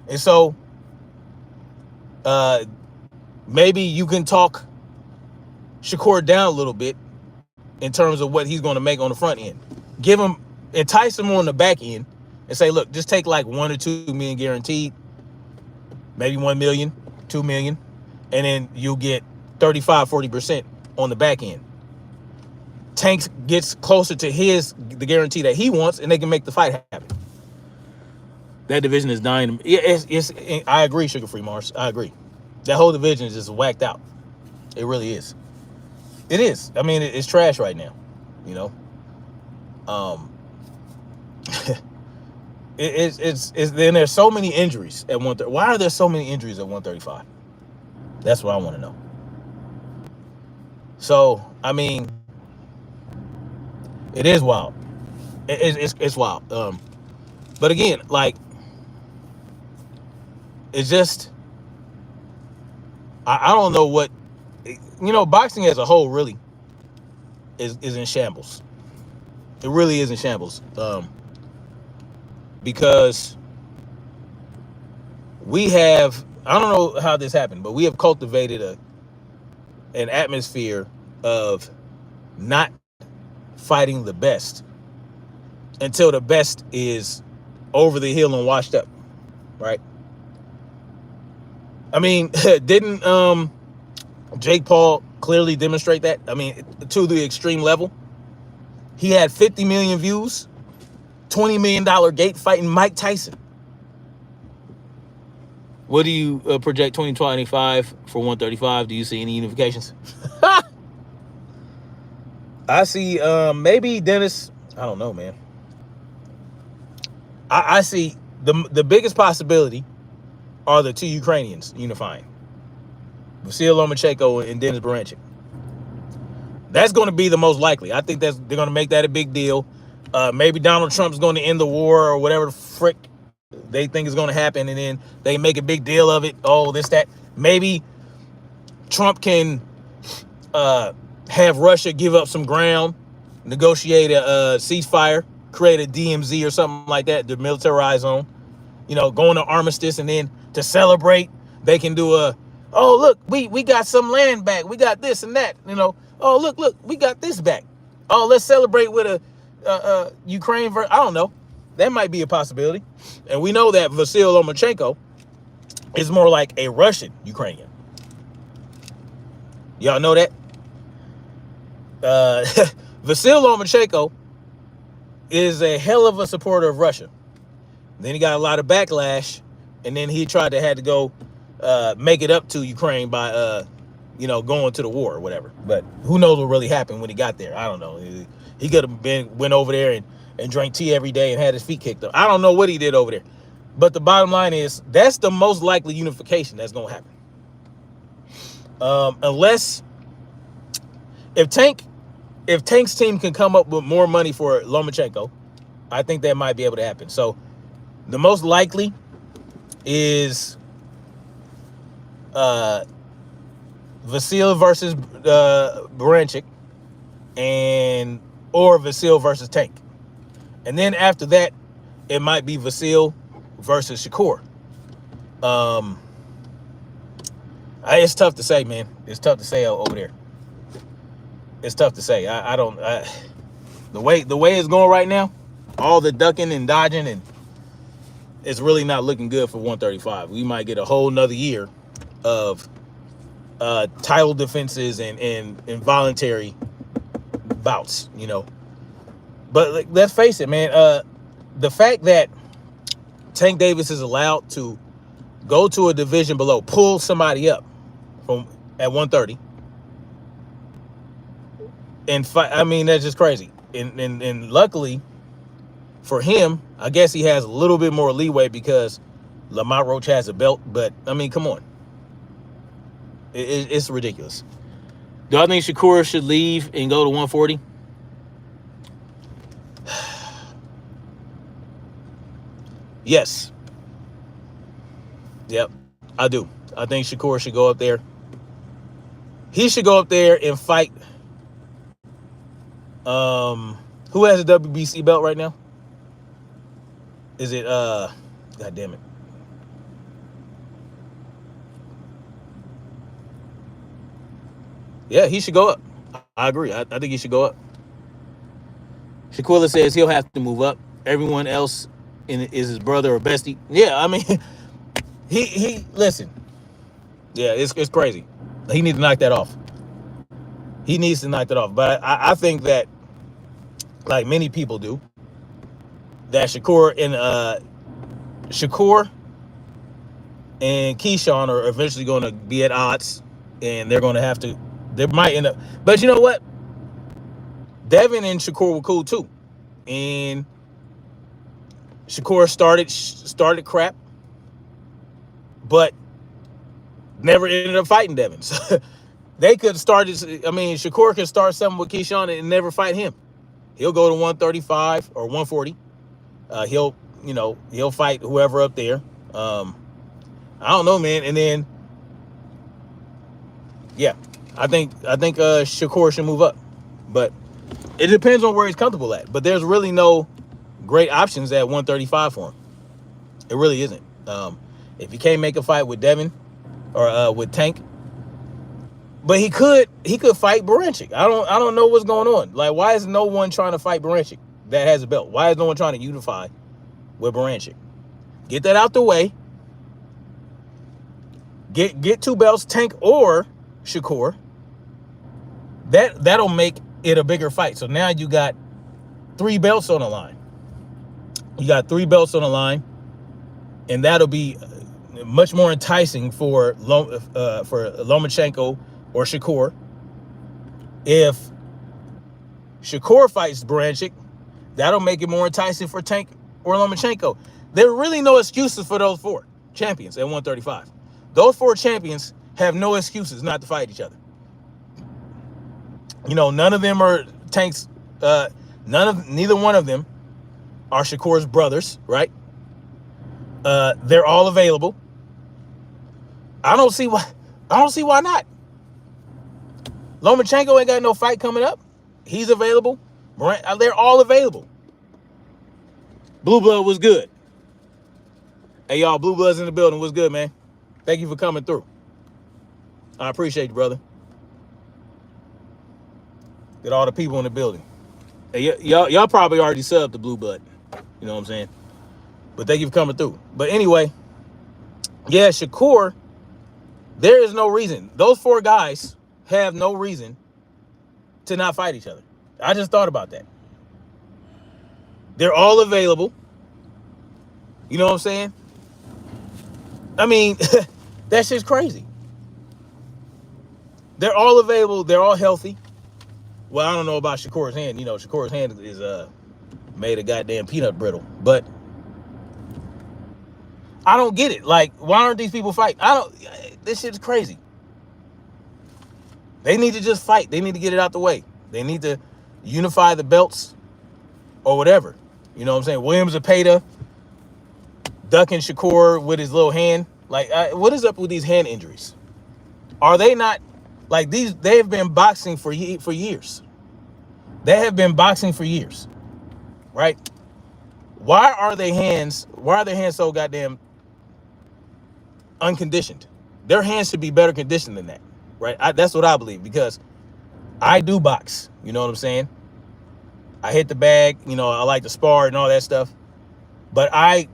And so maybe you can talk Shakur down a little bit in terms of what he's going to make on the front end. Entice him on the back end and say, look, just take like 1 or 2 million guaranteed, maybe 1 million, 2 million, and then you'll get 35-40% on the back end. Tank gets closer to the guarantee that he wants, and they can make the fight happen. That division is dying. I agree, Sugar Free Mars. I agree. That whole division is just whacked out. It really is. It is. I mean, it's trash right now. You know. Then there's so many injuries at 130. Why are there so many injuries at 135? That's what I want to know. So, I mean, it is wild. It's wild. But again, like, it's just, I don't know what, you know, boxing as a whole really is in shambles. It really is in shambles. Because we have, I don't know how this happened, but we have cultivated an atmosphere of not fighting the best until the best is over the hill and washed up, right? I mean, didn't Jake Paul clearly demonstrate that? I mean, to the extreme level. He had 50 million views, $20 million gate fighting Mike Tyson. What do you project 2025 for 135? Do you see any unifications? I see maybe Dennis. I don't know, man. I see the biggest possibility are the two Ukrainians unifying. Vasyl Lomachenko and Denis Beranchyk. That's going to be the most likely. I think they're going to make that a big deal. Maybe Donald Trump's going to end the war or whatever the frick they think is going to happen, and then they make a big deal of it. Oh, this, that. Maybe Trump can have Russia give up some ground, negotiate a ceasefire, create a DMZ or something like that, the militarized zone. You know, go on an armistice, and then to celebrate, they can do oh, look, we got some land back. We got this and that, you know. Oh, look, we got this back. Oh, let's celebrate with a Ukraine I don't know. That might be a possibility. And we know that Vasyl Lomachenko is more like a Russian Ukrainian. Y'all know that? Vasyl Lomachenko is a hell of a supporter of Russia. Then he got a lot of backlash, and then he had to go make it up to Ukraine by going to the war or whatever. But who knows what really happened when he got there? I don't know. He could have went over there and drank tea every day and had his feet kicked up. I don't know what he did over there. But the bottom line is that's the most likely unification that's going to happen. Unless if Tank's team can come up with more money for Lomachenko, I think that might be able to happen. So the most likely is Vasyl versus Beranchyk, or Vasyl versus Tank. And then after that, it might be Vasyl versus Shakur. It's tough to say, man. It's tough to say over there. It's tough to say. I don't. The way it's going right now, all the ducking and dodging, and it's really not looking good for 135. We might get a whole nother year of title defenses and involuntary bouts, you know. But like, let's face it, man. The fact that Tank Davis is allowed to go to a division below, pull somebody up from at 130, and fight. I mean, that's just crazy. And luckily for him, I guess he has a little bit more leeway because Lamont Roach has a belt. But I mean, come on, it's ridiculous. Do I think Shakur should leave and go to 140? Yes. Yep, I do. I think Shakur should go up there. He should go up there and fight. Who has a WBC belt right now? Is it God damn it. Yeah, he should go up. I agree. I think he should go up. Shaquilla says he'll have to move up. Everyone else is his brother or bestie. Yeah, I mean, he listen. Yeah, it's crazy. He needs to knock that off. He needs to knock that off. But I think that, like many people do, that Shakur and Keyshawn are eventually going to be at odds, and they're going to have to. They might end up. But you know what? Devin and Shakur were cool too, and Shakur started crap, but never ended up fighting Devin. So they could start. I mean, Shakur could start something with Keyshawn and never fight him. He'll go to 135 or 140. He'll fight whoever up there. I don't know, man. And then, yeah, I think Shakur should move up, but it depends on where he's comfortable at. But there's really no great options at 135 for him. It really isn't. If he can't make a fight with Devin or with Tank, but he could fight Baranchik. I don't know what's going on. Like, why is no one trying to fight Baranchik that has a belt? Why is no one trying to unify with Baranchik? Get that out the way. Get two belts, Tank or Shakur. That'll make it a bigger fight. So now you got 3 belts on the line. You got 3 belts on the line, and that'll be much more enticing for Lomachenko or Shakur. If Shakur fights Baranchik, that'll make it more enticing for Tank or Lomachenko. There are really no excuses for those 4 champions at 135. Those 4 champions have no excuses not to fight each other. You know, none of them are Tank's. Neither one of them are Shakur's brothers, right? They're all available. I don't see why not. Lomachenko ain't got no fight coming up. He's available. They're all available. Blue Blood was good. Hey, y'all, Blue Blood's in the building. What's good, man? Thank you for coming through. I appreciate you, brother. Get all the people in the building. Hey, y'all probably already subbed to Blue Blood. You know what I'm saying? But thank you for coming through. But anyway, yeah, Shakur, there is no reason. Those 4 guys have no reason to not fight each other. I just thought about that. They're all available. You know what I'm saying? I mean, that shit's crazy. They're all available. They're all healthy. Well, I don't know about Shakur's hand. You know, Shakur's hand is made of goddamn peanut brittle. But I don't get it. Like, why aren't these people fighting? This shit's crazy. They need to just fight. They need to get it out the way. They need to unify the belts or whatever. You know what I'm saying? Williams Zepeda ducking Shakur with his little hand. Like, what is up with these hand injuries? Are they not like these? They have been boxing for years. They have been boxing for years, right? Why are their hands so goddamn unconditioned? their hands should be better conditioned than that, right? That's what I believe, because I do box. You know what I'm saying? I hit the bag. You know, I like to spar and all that stuff. But I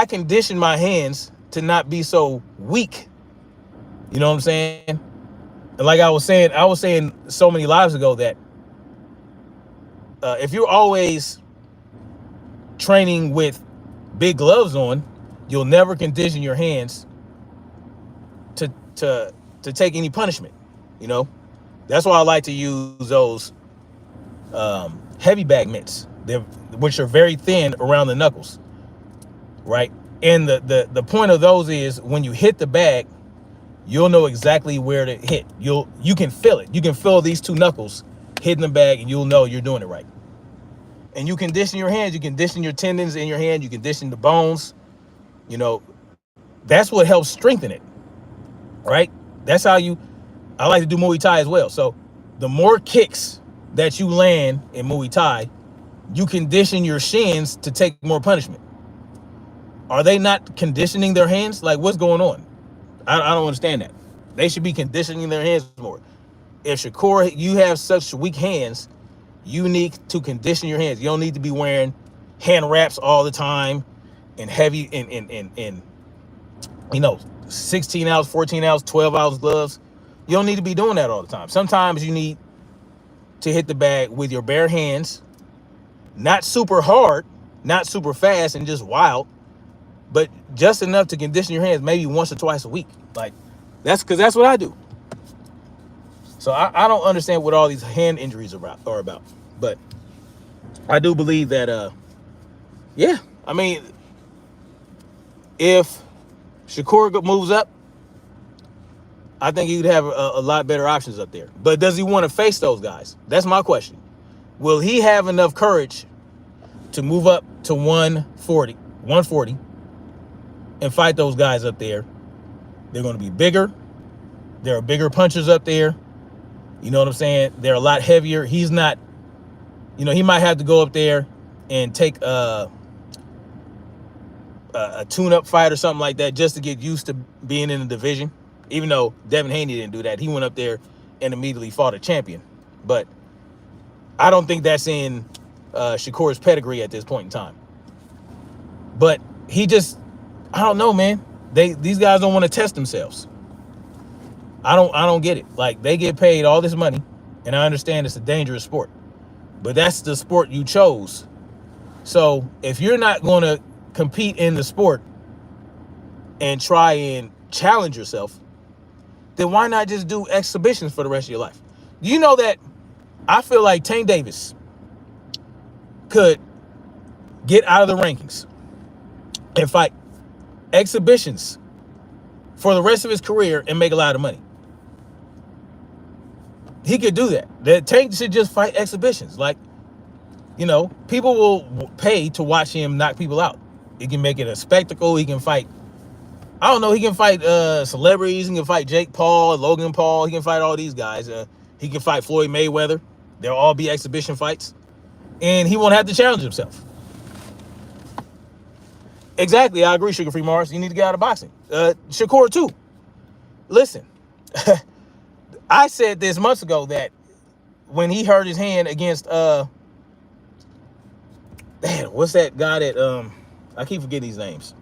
condition my hands to not be so weak. You know what I'm saying? And like I was saying so many lives ago that if you're always training with big gloves on, you'll never condition your hands to take any punishment. You know, that's why I like to use those heavy bag mitts, which are very thin around the knuckles, right? And the point of those is when you hit the bag, you'll know exactly where to hit. You can feel it. You can feel these two knuckles hitting the bag, and you'll know you're doing it right. And you condition your hands. You condition your tendons in your hand. You condition the bones. You know, that's what helps strengthen it, right? That's how I like to do Muay Thai as well. So the more kicks that you land in Muay Thai, you condition your shins to take more punishment. Are they not conditioning their hands? Like, what's going on? I don't understand that. They should be conditioning their hands more. If Shakur, you have such weak hands, you need to condition your hands. You don't need to be wearing hand wraps all the time and heavy in 16 ounce, 14 ounce, 12 ounce gloves. You don't need to be doing that all the time. Sometimes you need to hit the bag with your bare hands, not super hard, not super fast and just wild, but just enough to condition your hands maybe once or twice a week. Like, that's what I do. So I don't understand what all these hand injuries are about. But I do believe that, yeah, I mean, if Shakur moves up, I think he would have a lot better options up there. But does he want to face those guys? That's my question. Will he have enough courage to move up to 140 and fight those guys up there? They're going to be bigger. There are bigger punchers up there. You know what I'm saying? They're a lot heavier. He's not, he might have to go up there and take a tune-up fight or something like that just to get used to being in the division. Even though Devin Haney didn't do that. He went up there and immediately fought a champion. But I don't think that's in Shakur's pedigree at this point in time. But he just, I don't know, man. These guys don't want to test themselves. I don't get it. Like, they get paid all this money, and I understand it's a dangerous sport, but that's the sport you chose. So if you're not going to compete in the sport and try and challenge yourself, then why not just do exhibitions for the rest of your life? You know that I feel like Tank Davis could get out of the rankings and fight exhibitions for the rest of his career and make a lot of money. He could do that. That Tank should just fight exhibitions. Like, people will pay to watch him knock people out. He can make it a spectacle. He can fight, I don't know, he can fight celebrities. He can fight Jake Paul, Logan Paul. He can fight all these guys. He can fight Floyd Mayweather. They'll all be exhibition fights. And he won't have to challenge himself. Exactly, I agree, Sugar Free Mars. You need to get out of boxing. Shakur, too. Listen, I said this months ago that when he hurt his hand against, what's that guy that, I keep forgetting these names.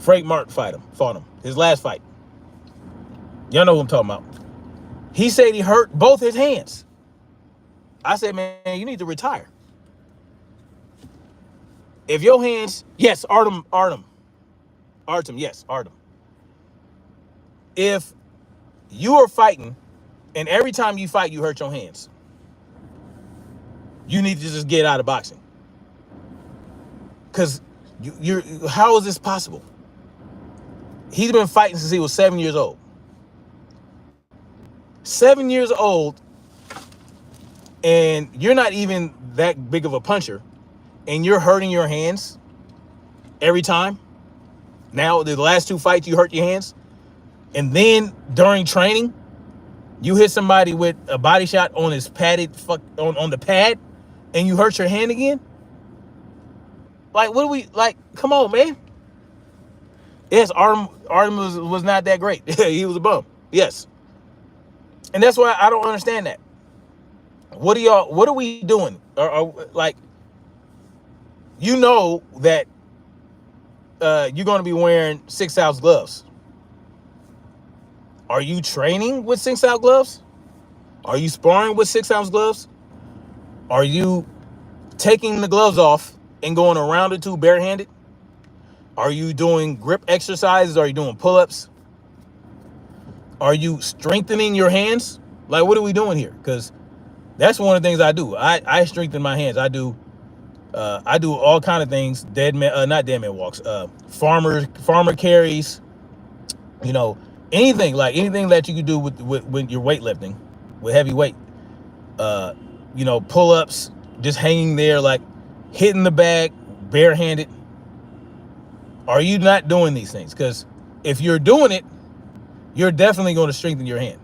Frank Martin fought him. His last fight. Y'all know what I'm talking about. He said he hurt both his hands. I said, man, you need to retire. If your hands, yes, Artem. If you are fighting and every time you fight, you hurt your hands, you need to just get out of boxing. Because how is this possible? He's been fighting since he was 7 years old. 7 years old, and you're not even that big of a puncher, and you're hurting your hands every time. Now, the last two fights, you hurt your hands. And then during training, you hit somebody with a body shot on his padded on the pad, and you hurt your hand again. Like, what do we, like, come on, man. Yes, Artem was not that great. He was a bum. Yes. And that's why I don't understand that. What are we doing? Like, you know that you're going to be wearing 6-ounce gloves. Are you training with 6-ounce gloves? Are you sparring with 6-ounce gloves? Are you taking the gloves off and going around the two barehanded? Are you doing grip exercises? Are you doing pull-ups? Are you strengthening your hands? Like, what are we doing here? Because that's one of the things I do. I strengthen my hands. I do all kind of things. Not dead man walks. Farmer carries. You know, anything that you can do with your weightlifting, with heavy weight. You know, pull-ups, just hanging there, like hitting the bag barehanded. Are you not doing these things? Because if you're doing it, you're definitely going to strengthen your hand.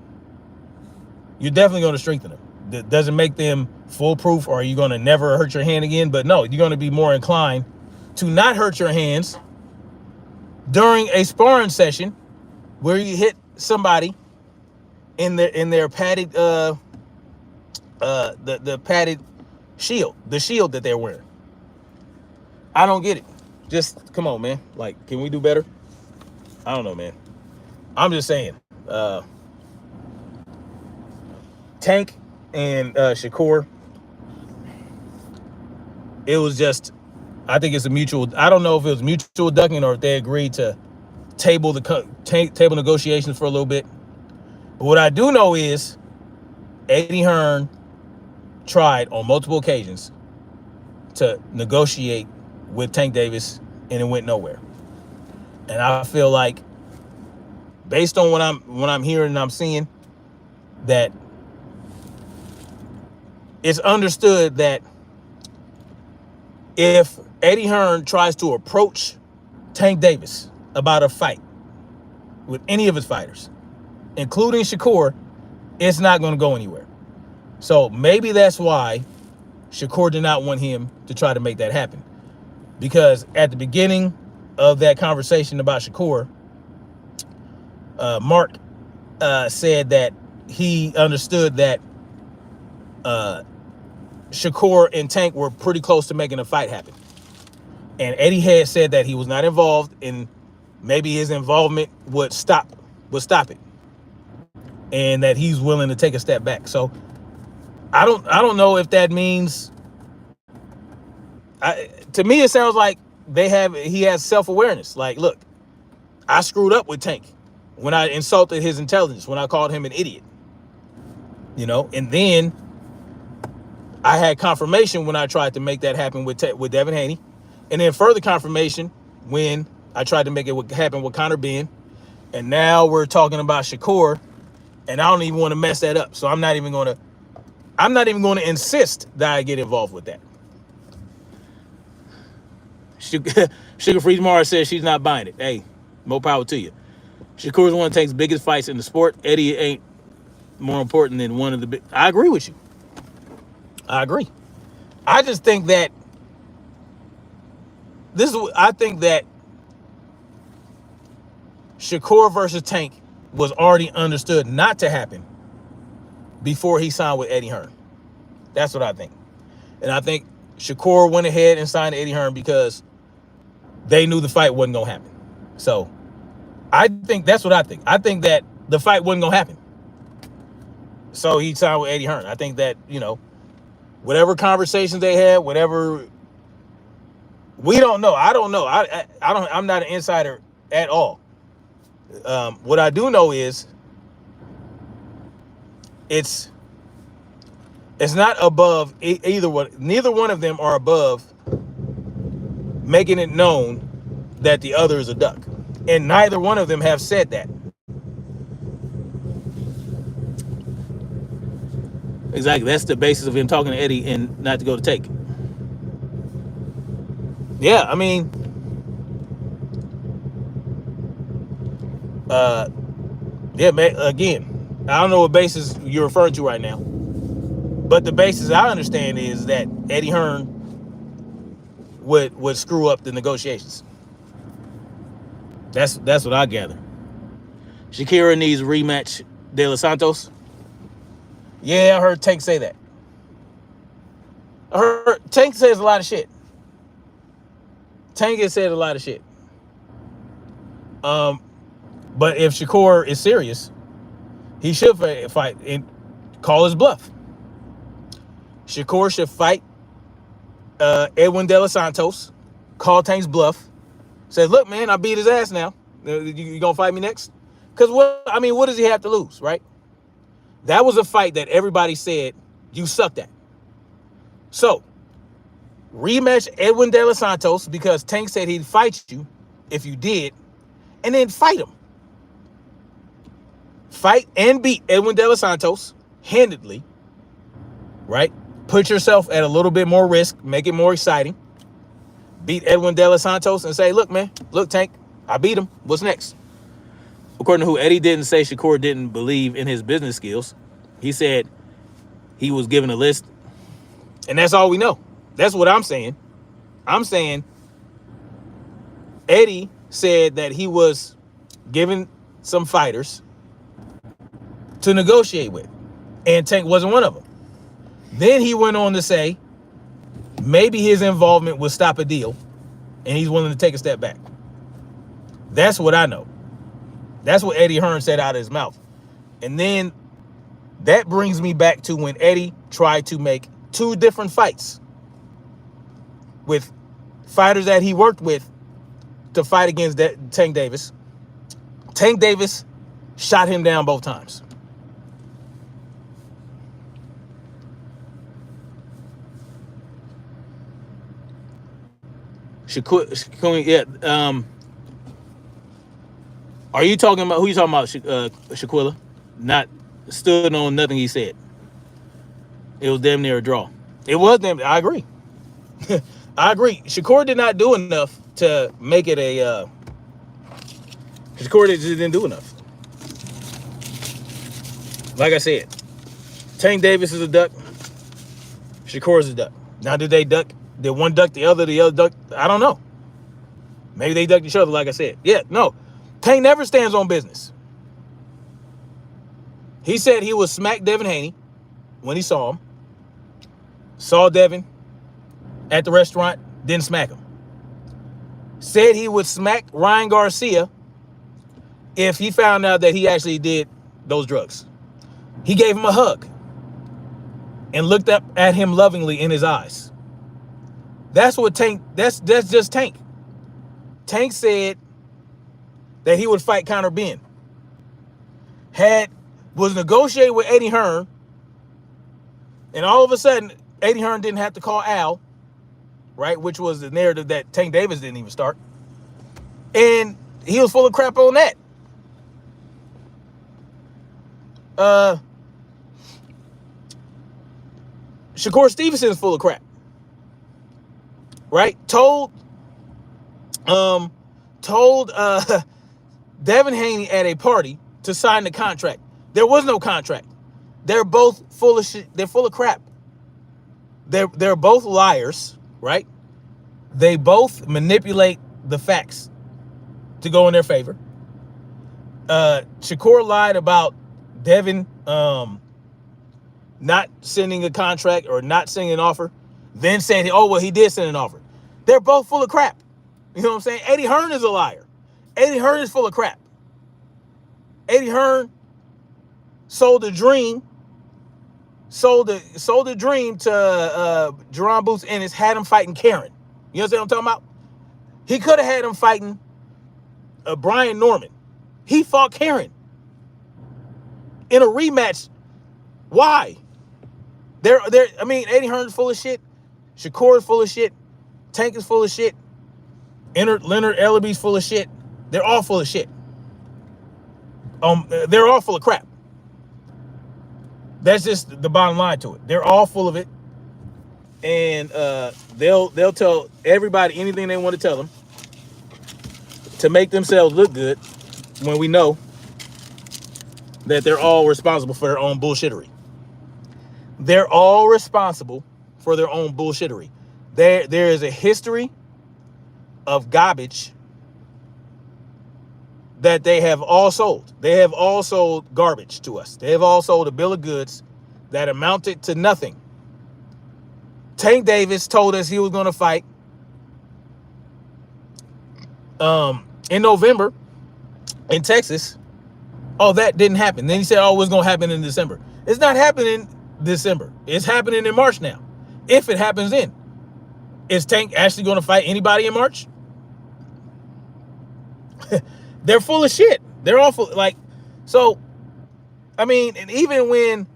You're definitely going to strengthen them. That doesn't make them foolproof, or are you going to never hurt your hand again? But no, you're going to be more inclined to not hurt your hands during a sparring session where you hit somebody in their padded the padded shield, the shield that they're wearing. I don't get it. Just come on, man. Like, can we do better? I don't know, man. I'm just saying. Tank and Shakur, it was just, I think it's a mutual. I don't know if it was mutual ducking or if they agreed to table negotiations for a little bit. But what I do know is Eddie Hearn tried on multiple occasions to negotiate with Tank Davis, and it went nowhere. And I feel like, based on what I'm hearing and I'm seeing, that it's understood that if Eddie Hearn tries to approach Tank Davis about a fight with any of his fighters, including Shakur, it's not going to go anywhere. So maybe that's why Shakur did not want him to try to make that happen. Because at the beginning of that conversation about Shakur, Mark said that he understood that Shakur and Tank were pretty close to making a fight happen. And Eddie had said that he was not involved, and maybe his involvement would stop it. And that he's willing to take a step back. So I don't know if that means, to me it sounds like he has self-awareness. Like, look, I screwed up with Tank when I insulted his intelligence, when I called him an idiot. You know, and then I had confirmation when I tried to make that happen with Devin Haney, and then further confirmation when I tried to make it happen with Conor Benn, and now we're talking about Shakur, and I don't even want to mess that up. So I'm not even going to insist that I get involved with that. Sugar Freeze Mars says she's not buying it. Hey, more power to you. Shakur's one of Tank's biggest fights in the sport. Eddie ain't more important than one of the big. I agree with you. I agree. I just think that I think that Shakur versus Tank was already understood not to happen before he signed with Eddie Hearn. That's what I think. And I think Shakur went ahead and signed Eddie Hearn because they knew the fight wasn't going to happen. So I think that's what I think. I think that the fight wasn't going to happen. So he signed with Eddie Hearn. I think that, you know, whatever conversations they had, whatever, we don't know. I don't know. I'm not an insider at all. What I do know is it's not above either one. Neither one of them are above making it known that the other is a duck. And neither one of them have said that. Exactly. That's the basis of him talking to Eddie and not to go to Tank. Yeah, I mean, yeah, man, again, I don't know what basis you're referring to right now, but the basis I understand is that Eddie Hearn would screw up the negotiations. That's what I gather. Shakira needs rematch De Los Santos. Yeah, I heard Tank say that. I heard Tank says a lot of shit. Tank has said a lot of shit. But if Shakur is serious, he should fight and call his bluff. Shakur should fight Edwin De Los Santos, call Tank's bluff, says, look, man, I beat his ass now. You gonna fight me next? Because what does he have to lose, right? That was a fight that everybody said you sucked at. So, rematch Edwin De Los Santos because Tank said he'd fight you if you did, and then fight him. Fight and beat Edwin De Los Santos handedly, right? Put yourself at a little bit more risk, make it more exciting. Beat Edwin De Los Santos and say, look, man, look, Tank, I beat him. What's next? According to who, Eddie didn't say Shakur didn't believe in his business skills. He said he was given a list, and that's all we know. That's what I'm saying. I'm saying Eddie said that he was given some fighters to negotiate with, and Tank wasn't one of them. Then he went on to say maybe his involvement would stop a deal, and he's willing to take a step back. That's what I know. That's what Eddie Hearn said out of his mouth. And then that brings me back to when Eddie tried to make 2 different fights with fighters that he worked with to fight against Tank Davis. Tank Davis shot him down both times. Shakur, yeah. Are you talking about, who you talking about, Shaquilla? Not stood on nothing he said. It was damn near a draw. It was damn, I agree. I agree. Shakur did not do enough to make it a, Shakur just didn't do enough. Like I said, Tank Davis is a duck. Shakur is a duck. Now, did they duck? Did one duck the other duck? I don't know. Maybe they ducked each other, like I said. Yeah, no. Tank never stands on business. He said he would smack Devin Haney when he saw him. Saw Devin at the restaurant, didn't smack him. Said he would smack Ryan Garcia if he found out that he actually did those drugs. He gave him a hug and looked up at him lovingly in his eyes. That's what Tank, that's just Tank. Tank said that he would fight Conor Benn. Was negotiating with Eddie Hearn, and all of a sudden, Eddie Hearn didn't have to call Al, right? Which was the narrative that Tank Davis didn't even start. And he was full of crap on that. Shakur Stevenson is full of crap. Right? Told Devin Haney at a party to sign the contract. There was no contract. They're both full of shit. They're full of crap. They're both liars, right? They both manipulate the facts to go in their favor. Shakur lied about Devin not sending a contract or not sending an offer, then said, oh, well, he did send an offer. They're both full of crap. You know what I'm saying? Eddie Hearn is a liar. Eddie Hearn is full of crap. Eddie Hearn sold a dream to Jerron Boots Ennis, had him fighting Karen. You understand what I'm talking about? He could have had him fighting Brian Norman. He fought Karen in a rematch. Why? Eddie Hearn's full of shit. Shakur is full of shit. Tank is full of shit. Leonard Ellerby's full of shit. They're all full of shit. They're all full of crap. That's just the bottom line to it. They're all full of it. And they'll tell everybody anything they want to tell them to make themselves look good when we know that they're all responsible for their own bullshittery. They're all responsible for their own bullshittery. There is a history of garbage that they have all sold. They have all sold garbage to us. They have all sold a bill of goods that amounted to nothing. Tank Davis told us he was going to fight in November in Texas. Oh, that didn't happen. Then he said, oh, it's going to happen in December. It's not happening December. It's happening in March now. If it happens then. Is Tank actually going to fight anybody in March? They're full of shit. They're awful. Like, so, I mean, and even when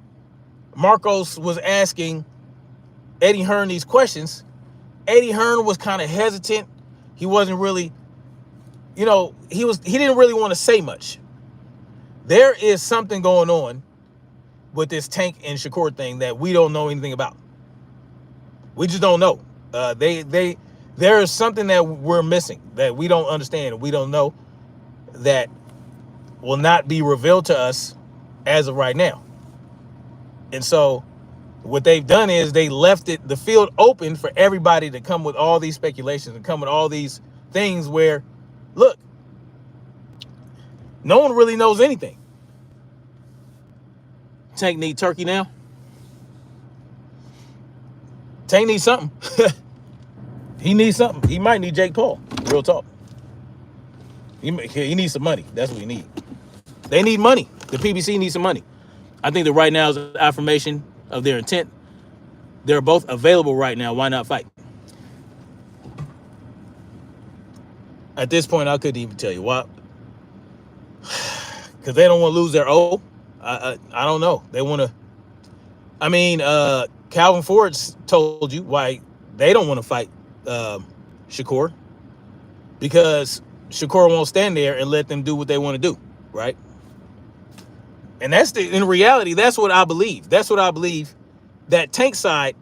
Marcos was asking Eddie Hearn these questions, Eddie Hearn was kind of hesitant. He wasn't really, he didn't really want to say much. There is something going on with this Tank and Shakur thing that we don't know anything about. We just don't know. There is something that we're missing that we don't understand. We don't know, that will not be revealed to us as of right now. And so what they've done is they left the field open for everybody to come with all these speculations and come with all these things where, look, no one really knows anything. Tank need turkey now. Tank needs something. He needs something. He might need Jake Paul. Real talk. He needs some money. That's what we need. They need money. The PBC needs some money. I think that right now is an affirmation of their intent. They're both available right now. Why not fight? At this point, I couldn't even tell you why. Because they don't want to lose their O. I don't know. They want to. I mean, Calvin Ford's told you why they don't want to fight Shakur. Because Shakur won't stand there and let them do what they want to do, right? And in reality, that's what I believe. That's what I believe, that Tank side,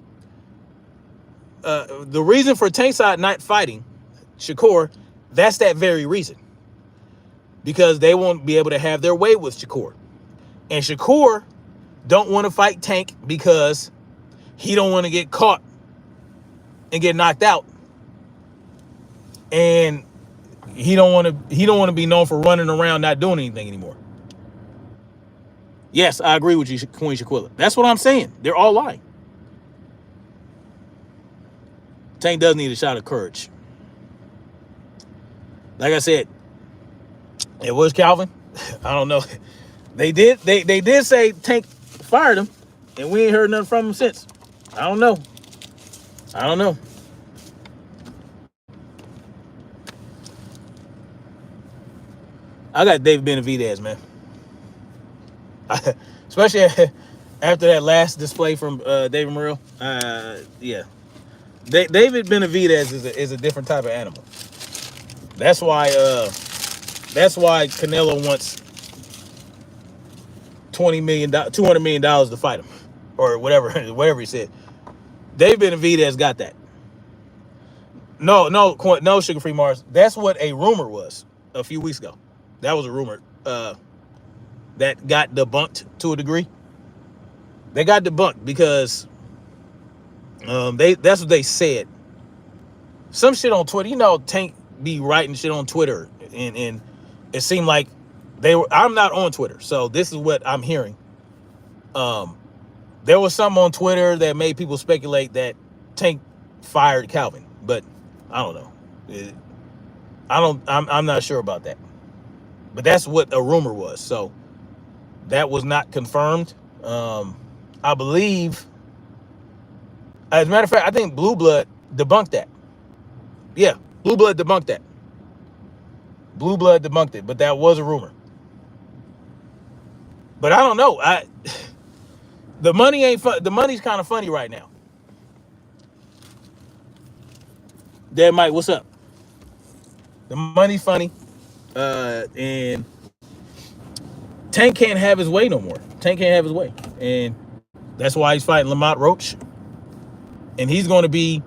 the reason for Tank side not fighting Shakur, that's that very reason. Because they won't be able to have their way with Shakur. And Shakur don't want to fight Tank because he don't want to get caught and get knocked out. And he don't want to be known for running around not doing anything anymore. Yes, I agree with you, Queen Shaquilla. That's what I'm saying. They're all lying. Tank does need a shot of courage. Like I said, it was Calvin. I don't know. They did say Tank fired him, and we ain't heard nothing from him since. I don't know. I got David Benavidez, man. Especially after that last display from David Morrell. Yeah. David Benavidez is a different type of animal. That's why Canelo wants $200 million to fight him, or whatever he said. David Benavidez got that. No, Sugar Free Mars. That's what a rumor was a few weeks ago. That was a rumor that got debunked to a degree. They got debunked because that's what they said. Some shit on Twitter. Tank be writing shit on Twitter, and it seemed like I'm not on Twitter, so this is what I'm hearing. There was something on Twitter that made people speculate that Tank fired Calvin, but I don't know. I'm not sure about that. But that's what a rumor was. So that was not confirmed. I believe, as a matter of fact, I think Blue Blood debunked that. Yeah, Blue Blood debunked that. Blue Blood debunked it, but that was a rumor. But I don't know. The money ain't fun. The money's kind of funny right now. Dad Mike, what's up? The money's funny. And Tank can't have his way no more. Tank can't have his way. And that's why he's fighting Lamont Roach. And he's going to be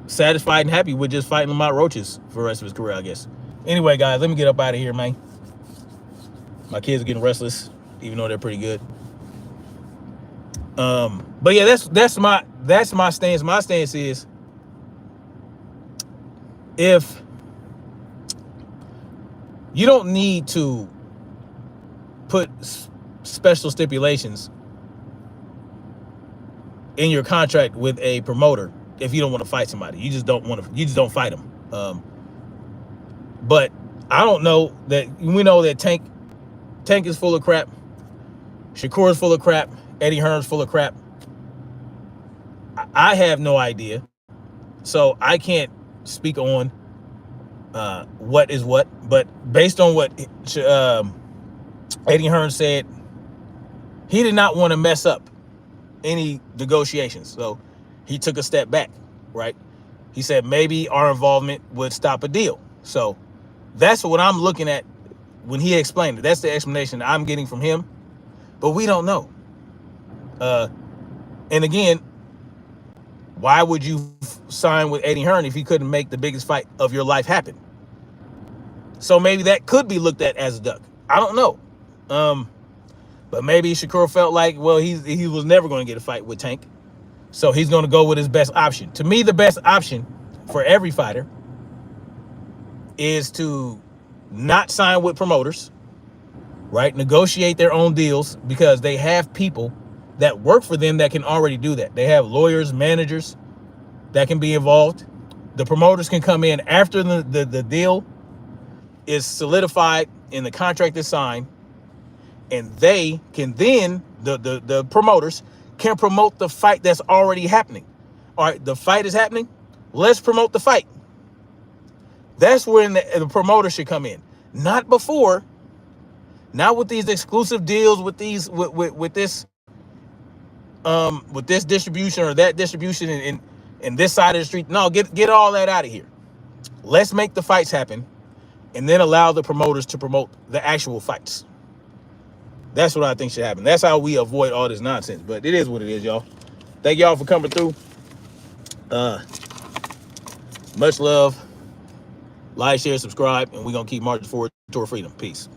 satisfied and happy with just fighting Lamont Roaches for the rest of his career, I guess. Anyway, guys, let me get up out of here, man. My kids are getting restless, even though they're pretty good. But yeah, that's my stance. My stance is, if You don't need to put special stipulations in your contract with a promoter if you don't want to fight somebody. You just don't fight them. But I don't know that we know that Tank is full of crap. Shakur is full of crap. Eddie Hearn's full of crap. I have no idea, so I can't speak on what is what. But based on what Eddie Hearn said, he did not want to mess up any negotiations, so he took a step back. Right? He said maybe our involvement would stop a deal. So that's what I'm looking at when he explained it. That's the explanation I'm getting from him, but we don't know. And again, why would you sign with Eddie Hearn if he couldn't make the biggest fight of your life happen? So maybe that could be looked at as a duck. I don't know. But maybe Shakur felt like, well, he was never going to get a fight with Tank, so he's going to go with his best option. To me, the best option for every fighter is to not sign with promoters, right? Negotiate their own deals, because they have people that work for them that can already do that. They have lawyers, managers that can be involved. The promoters can come in after the deal is solidified and the contract is signed, and they can then, the promoters can promote the fight that's already happening. All right, the fight is happening. Let's promote the fight. That's when the promoter should come in, not before. Not with these exclusive deals, with these with this distribution or that distribution in this side of the street. No, get all that out of here. Let's make the fights happen, and then allow the promoters to promote the actual fights. That's what I think should happen. That's how we avoid all this nonsense. But it is what it is, y'all. Thank y'all for coming through. Much love. Like, share, subscribe, and we're going to keep marching forward toward freedom. Peace.